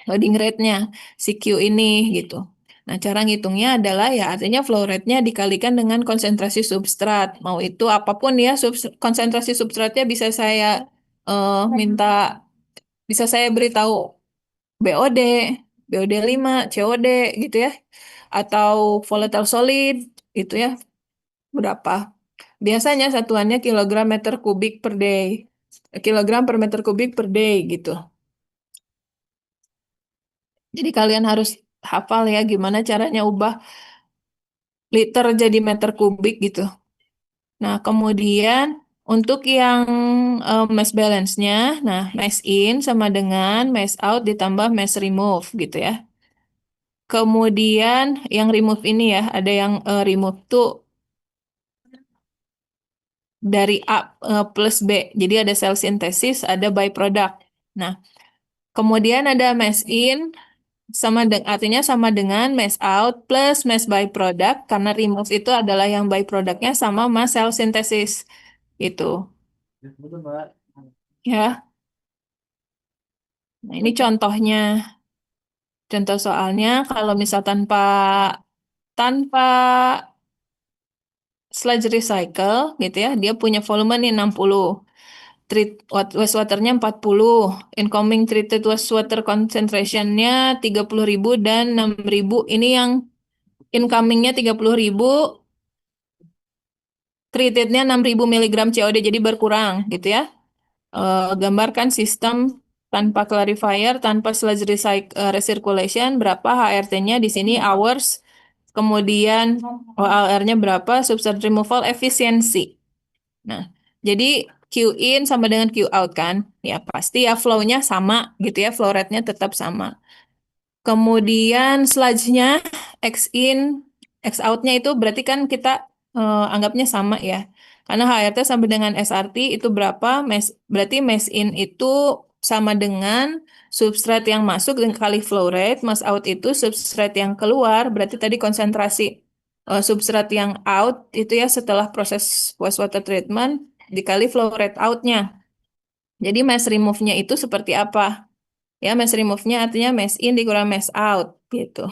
loading rate-nya si Q ini gitu. Nah, cara ngitungnya adalah ya artinya flow rate-nya dikalikan dengan konsentrasi substrat. Mau itu apapun ya, konsentrasi substratnya bisa saya bisa saya beritahu BOD, BOD 5, COD gitu ya. Atau volatile solid gitu ya. Berapa? Biasanya satuannya kilogram meter kubik per day. Kilogram per meter kubik per day gitu. Jadi kalian harus hafal ya gimana caranya ubah liter jadi meter kubik gitu. Nah, kemudian untuk yang mass balance-nya, nah mass in sama dengan mass out ditambah mass remove gitu ya. Kemudian yang remove ini ya, ada yang remove tuh dari A plus B. Jadi ada sel sintesis, ada byproduct. Nah, kemudian ada mass in artinya sama dengan mass out plus mass byproduct karena remove itu adalah yang byproductnya sama mass sel sintesis itu. Ya. Nah, ini contohnya. Contoh soalnya kalau misal tanpa sludge recycle gitu ya, dia punya volume nih 60. Wastewater-nya 40. Incoming treated wastewater concentration-nya 30.000 dan 6.000. Ini yang incoming-nya 30.000, treated-nya 6.000 mg COD, jadi berkurang gitu ya. Gambarkan sistem tanpa clarifier, tanpa sludge recirculation, berapa HRT-nya di sini hours, kemudian OLR-nya berapa, substrate removal efficiency. Nah, jadi Q in sama dengan Q out kan? Ya pasti ya flow-nya sama gitu ya, flow rate-nya tetap sama. Kemudian sludge-nya X in, X out-nya itu berarti kan kita anggapnya sama ya. Karena HRT sama dengan SRT itu berapa? Berarti mass in itu sama dengan substrate yang masuk dengan kali flow rate, mass out itu substrate yang keluar, berarti tadi konsentrasi substrat yang out itu ya setelah proses wastewater treatment dikali flow rate out-nya. Jadi mass remove-nya itu seperti apa? Ya, mass remove-nya artinya mass in dikurang mass out gitu.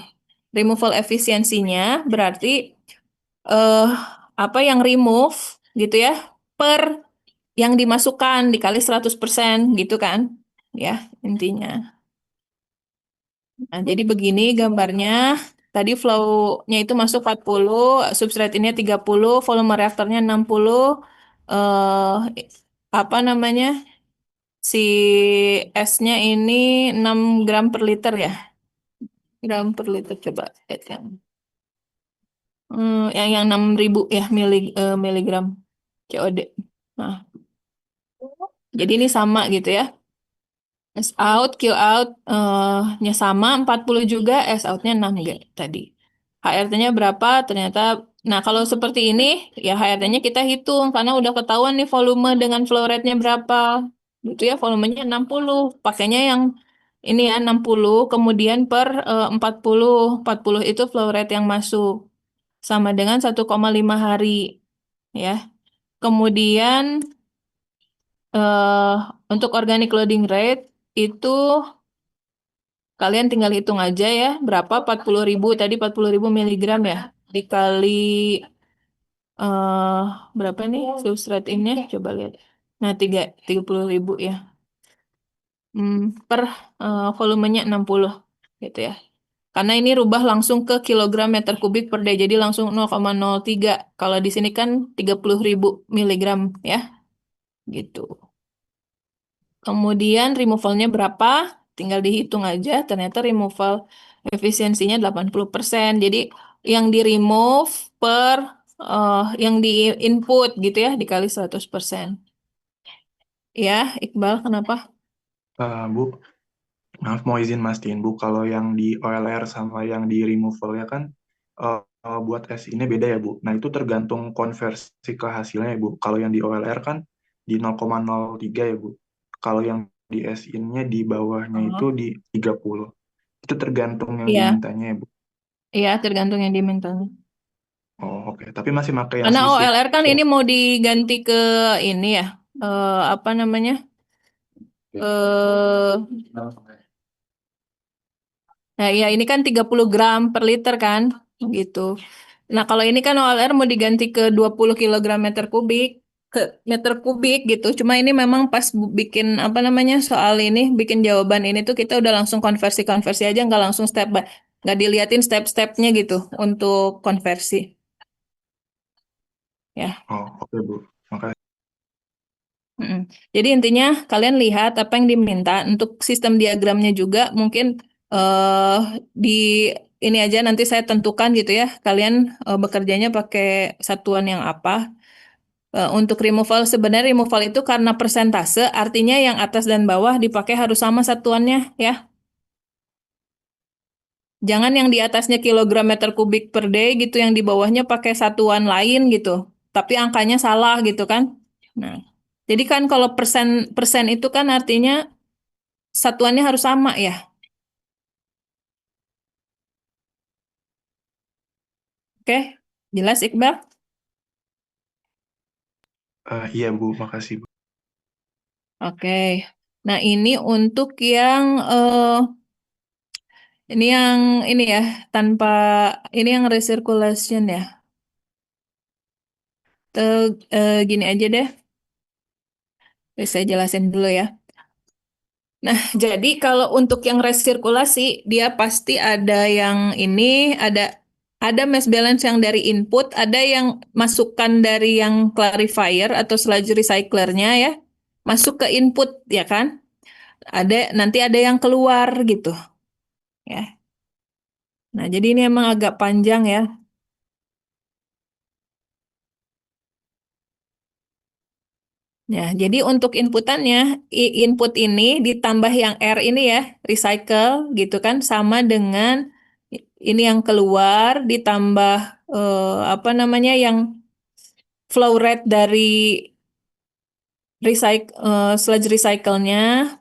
removal efisiensinya berarti eh apa yang remove gitu ya per yang dimasukkan dikali 100% gitu kan ya intinya. Nah, jadi begini gambarnya. Tadi flow-nya itu masuk 40, substrate ini 30, volume reaktornya 60, apa namanya? Si S-nya ini 6 gram per liter ya. Gram per liter coba lihat yang 6.000 ya miligram COD. Nah, jadi ini sama gitu ya. S out, Q out nya sama 40 juga, S out-nya 6 juga tadi. HRT-nya berapa? Ternyata, nah kalau seperti ini, ya HRT-nya kita hitung karena udah ketahuan nih volume dengan flow rate-nya berapa. Gitu ya, volumenya 60. Pakainya yang ini ya 60, kemudian per 40. 40 itu flow rate yang masuk. Sama dengan 1,5 hari. Ya. Kemudian eh untuk organic loading rate itu kalian tinggal hitung aja ya, berapa 40.000 tadi 40.000 miligram ya, dikali eh berapa nih substrate ini? Coba lihat. Nah, 30.000 ya. Per volumenya 60 gitu ya. Karena ini rubah langsung ke kilogram meter kubik per day, jadi langsung 0,03. Kalau di sini kan 30.000 miligram ya, gitu. Kemudian removalnya berapa? Tinggal dihitung aja. Ternyata removal efisiensinya 80%. Jadi yang di remove per yang di input gitu ya dikali 100%. Ya, Iqbal, kenapa? Bu, maaf mau izin mastiin Bu, kalau yang di OLR sama yang di removal-nya kan buat S ini beda ya Bu. Nah itu tergantung konversi ke hasilnya ya Bu. Kalau yang di OLR kan di 0,03 ya Bu. Kalau yang di S nya di bawahnya itu di 30. Itu tergantung yang Iya, dimintanya ya Bu. iya tergantung yang diminta. Oh oke, tapi masih pakai yang Karena sisik. OLR kan So, ini mau diganti ke ini ya, apa namanya? Eh, nah ya ini kan 30 gram per liter kan, gitu. Nah kalau ini kan OLR mau diganti ke 20 kilogram meter kubik gitu. Cuma ini memang pas bikin apa namanya soal ini, bikin jawaban ini tuh kita udah langsung konversi aja, nggak langsung nggak diliatin step-stepnya gitu untuk konversi. Ya. oh oke Bu, makasih. Mm-mm. Jadi intinya kalian lihat apa yang diminta untuk sistem diagramnya juga mungkin eh di ini aja nanti saya tentukan gitu ya. Kalian bekerjanya pakai satuan yang apa? Untuk removal sebenarnya removal itu karena persentase artinya yang atas dan bawah dipakai harus sama satuannya ya. Jangan yang di atasnya kilogram meter kubik per day gitu yang di bawahnya pakai satuan lain gitu. Tapi angkanya salah gitu kan. Nah, jadi kan kalau persen persen itu kan artinya satuannya harus sama ya. Oke, jelas Iqbal? Iya Bu, makasih Bu. Oke. Nah, ini untuk yang ini ya tanpa ini yang recirculation ya. Gini aja deh. Saya jelasin dulu ya. Nah, jadi kalau untuk yang resirkulasi, dia pasti ada yang ini, ada mass balance yang dari input, ada yang masukan dari yang clarifier atau sludge recyclernya ya, masuk ke input ya kan? Nanti ada yang keluar gitu ya. Nah, jadi ini emang agak panjang ya. Ya, jadi untuk inputannya, input ini ditambah yang R ini ya, recycle gitu kan, sama dengan ini yang keluar ditambah apa namanya yang flow rate dari sludge recycle-nya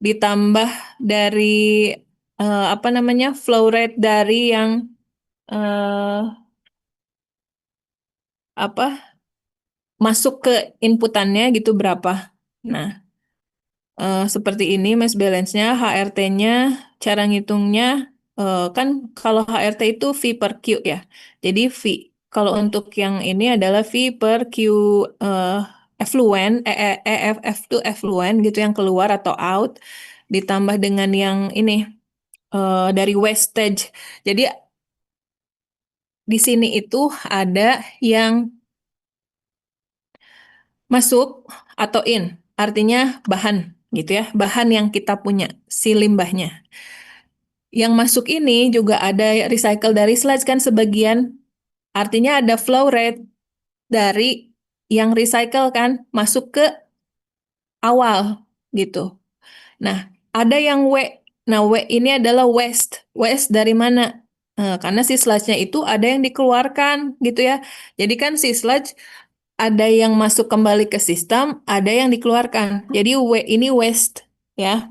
ditambah dari apa namanya flow rate dari yang eh, apa masuk ke inputannya gitu berapa. Nah, seperti ini mass balance-nya, HRT-nya, cara ngitungnya kan kalau HRT itu V per Q ya. Jadi V. Kalau untuk yang ini adalah V per Q effluent, EFF itu effluent gitu yang keluar atau out, ditambah dengan yang ini dari wastage. Jadi di sini itu ada yang masuk atau in, artinya bahan gitu ya, bahan yang kita punya, si limbahnya. Yang masuk ini juga ada recycle dari sludge kan sebagian, artinya ada flow rate dari yang recycle kan masuk ke awal gitu. Nah, ada yang W. Nah, W ini adalah waste. Waste dari mana? Karena si sludge-nya itu ada yang dikeluarkan gitu ya. Jadi kan si sludge ada yang masuk kembali ke sistem, ada yang dikeluarkan. Jadi W ini waste ya.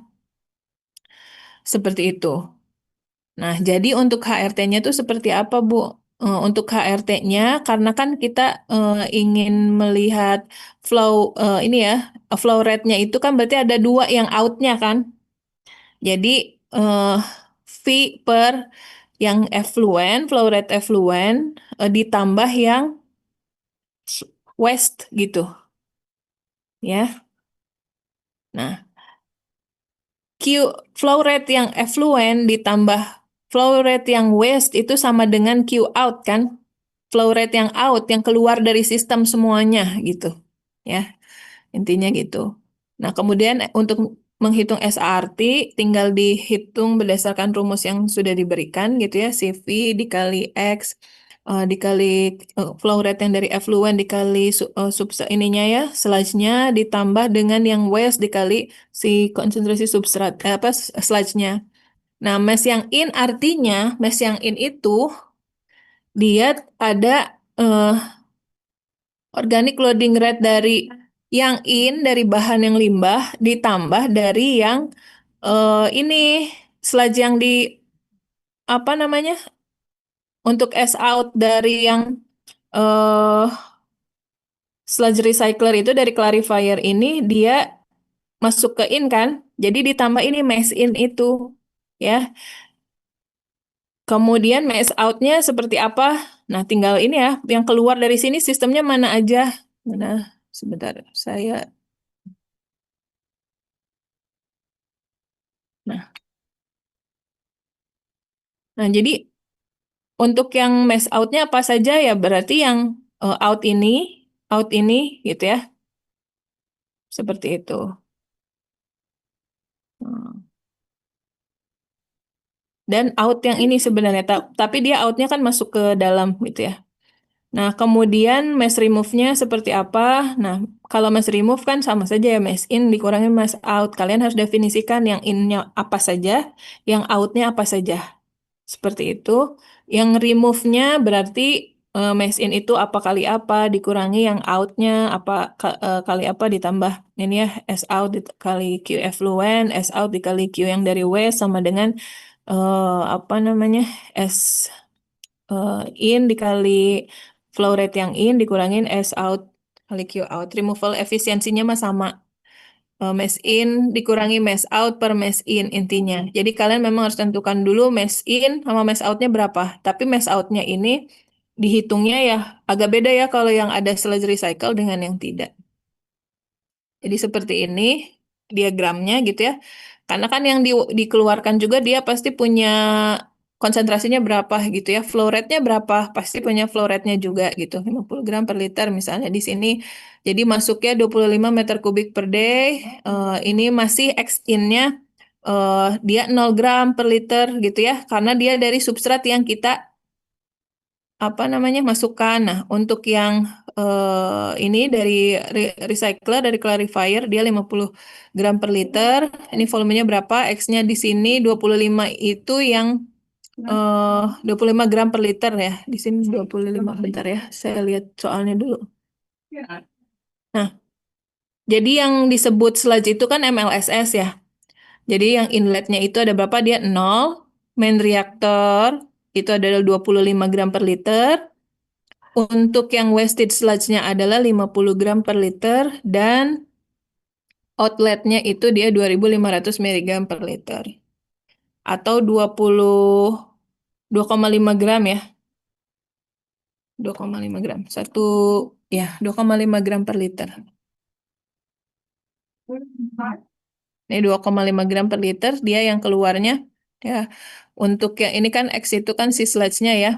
Seperti itu. Nah, jadi untuk HRT-nya itu seperti apa, Bu? Untuk HRT-nya, karena kan kita ingin melihat flow ini ya, flow rate-nya itu kan berarti ada dua yang out-nya kan. Jadi V per yang effluent, flow rate effluent, ditambah yang waste gitu. Ya. Nah, flow rate yang effluent ditambah flow rate yang waste itu sama dengan Q out kan? Flow rate yang out, yang keluar dari sistem semuanya gitu. Ya, intinya gitu. Nah, kemudian untuk menghitung SRT tinggal dihitung berdasarkan rumus yang sudah diberikan gitu ya, CV dikali X dikali flow rate yang dari effluent dikali ininya ya, sludge-nya ditambah dengan yang waste dikali si konsentrasi substrat apa sludge-nya. Nah, mass yang in artinya mass yang in itu dia ada organic loading rate dari yang in dari bahan yang limbah ditambah dari yang ini sludge yang di apa namanya untuk S out dari yang sludge recycler itu dari clarifier ini dia masuk ke in kan, jadi ditambah ini mass in itu ya. Kemudian mass out-nya seperti apa? Nah, tinggal ini ya, yang keluar dari sini sistemnya mana aja. Nah, sebentar, saya. Nah, jadi untuk yang mass out-nya apa saja ya? Berarti yang out ini, gitu ya. Seperti itu. Dan out yang ini sebenarnya, tapi dia out-nya kan masuk ke dalam gitu ya. Nah, kemudian mass remove-nya seperti apa? Nah, kalau mass remove kan sama saja ya, mass in dikurangin mass out. Kalian harus definisikan yang in-nya apa saja, yang out-nya apa saja. Seperti itu. Yang remove-nya berarti mass in itu apa kali apa, dikurangi yang out-nya apa kali apa ditambah ini ya, S out dikali Q effluent, S out dikali Q yang dari waste sama dengan apa namanya, S in dikali flow rate yang in dikurangin S out kali Q out. Removal efisiensinya mah sama. Mass in dikurangi mass out per mass in intinya. Jadi kalian memang harus tentukan dulu mass in sama mass outnya berapa. Tapi mass outnya ini dihitungnya ya agak beda ya kalau yang ada sludge recycle dengan yang tidak. Jadi seperti ini diagramnya gitu ya. Karena kan yang dikeluarkan juga dia pasti punya konsentrasinya berapa gitu ya. Flow rate-nya berapa? Pasti punya flow rate-nya juga gitu. 50 gram per liter misalnya di sini. Jadi masuknya 25 meter kubik per day. Ini masih X-in-nya dia 0 gram per liter gitu ya. Karena dia dari substrat yang kita apa namanya masukkan. Nah, untuk yang ini dari recycler dari clarifier dia 50 gram per liter. Ini volumenya berapa? X-nya di sini 25 itu yang 25 gram per liter ya. Di sini 25 bentar ya. Saya lihat soalnya dulu. Nah, jadi yang disebut sludge itu kan MLSS ya. Jadi yang inletnya itu ada berapa? Dia 0. Main reaktor itu adalah 25 gram per liter. Untuk yang wasted sludge-nya adalah 50 gram per liter dan outletnya itu dia 2500 mg per liter. atau 2,5 gram ya. 2,5 gram. Ya, 2,5 gram per liter. Ini 2,5 gram per liter, dia yang keluarnya ya. Untuk yang ini kan X itu kan si sludge-nya ya.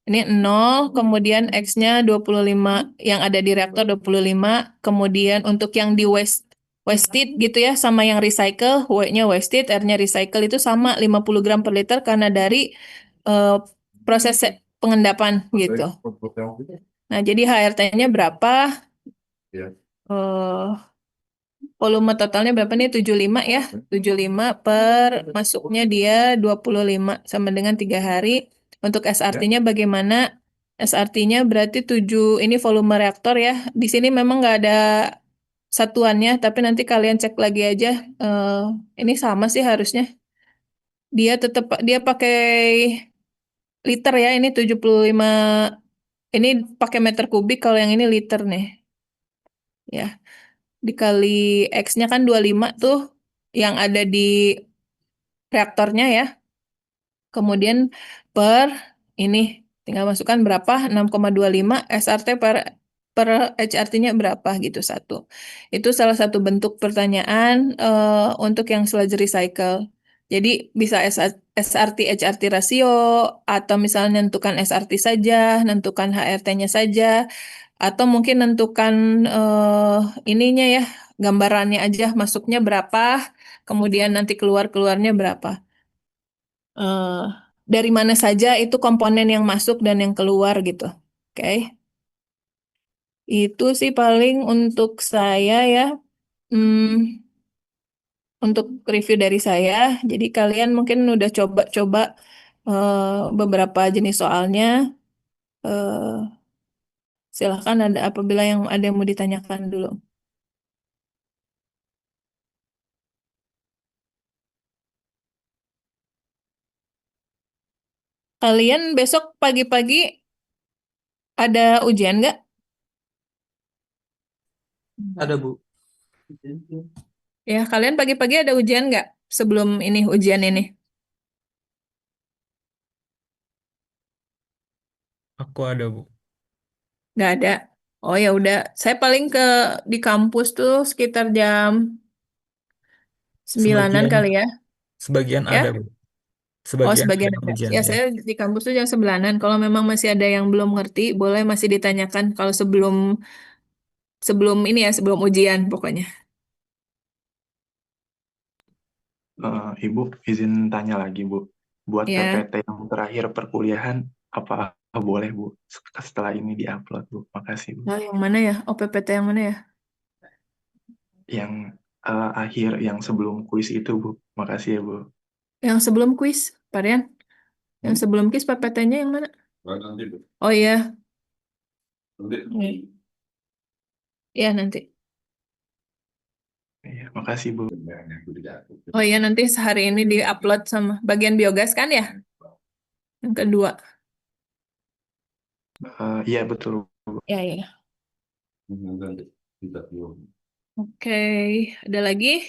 Ini 0, kemudian X-nya 25, yang ada di reaktor 25, kemudian untuk yang di wasted gitu ya, sama yang recycle, W-nya wasted, R-nya recycle itu sama 50 gram per liter karena dari proses pengendapan gitu. Nah, jadi HRT-nya berapa? Eh, volume totalnya berapa nih? 75 ya. 75 per masuknya dia 25 sama dengan 3 hari. Untuk SRT-nya bagaimana? SRT-nya berarti 7, ini volume reaktor ya. Di sini memang nggak ada satuannya, tapi nanti kalian cek lagi aja. Ini sama sih harusnya. Dia pakai liter ya, ini 75, ini pakai meter kubik, kalau yang ini liter nih. Ya, dikali X-nya kan 25 tuh yang ada di reaktornya ya. Kemudian per ini tinggal masukkan berapa? 6,25 SRT per HRT-nya berapa gitu satu. Itu salah satu bentuk pertanyaan untuk yang sludge recycle. Jadi bisa SRT HRT rasio atau misalnya nentukan SRT saja, nentukan HRT-nya saja, atau mungkin nentukan ininya ya, gambarannya aja masuknya berapa, kemudian nanti keluarnya berapa. eh, dari mana saja itu komponen yang masuk dan yang keluar gitu. Oke. Itu sih paling untuk saya ya. Hmm, untuk review dari saya. Jadi kalian mungkin udah coba-coba beberapa jenis soalnya. Eh, Silahkan apabila ada yang mau ditanyakan dulu. Kalian besok pagi-pagi ada ujian nggak? Ada, Bu. Ya, kalian pagi-pagi ada ujian nggak sebelum ini ujian ini? Aku ada, Bu. Nggak ada. Oh ya udah, saya paling di kampus tuh sekitar jam 9-an Sebagian kali ya. sebagian ada, Ya? Bu. Oh, Sebagian sebagian ada ada. ujian Ya, ya. saya di kampus tuh jam 9-an. Kalau memang masih ada yang belum ngerti, boleh masih ditanyakan kalau sebelum sebelum ini ya, sebelum ujian pokoknya. Ibu izin tanya lagi, Bu. Buat Ya. PPT yang terakhir perkuliahan, apa boleh, Bu? Setelah ini diupload, Bu. Makasih, Bu. Nah, yang mana ya? OPPT yang mana ya? Yang akhir, yang sebelum kuis itu, Bu. Makasih ya, Bu. Yang sebelum kuis, Parian. Yang sebelum kuis PPT-nya yang mana? Nanti, Bu. Oh iya, Nanti. iya nanti. Iya, makasih, Bu. Oh iya nanti sehari ini di-upload sama bagian biogas kan ya? Yang kedua. Iya, betul. Ya, ya. Nanti. Kita belum. Oke, ada lagi?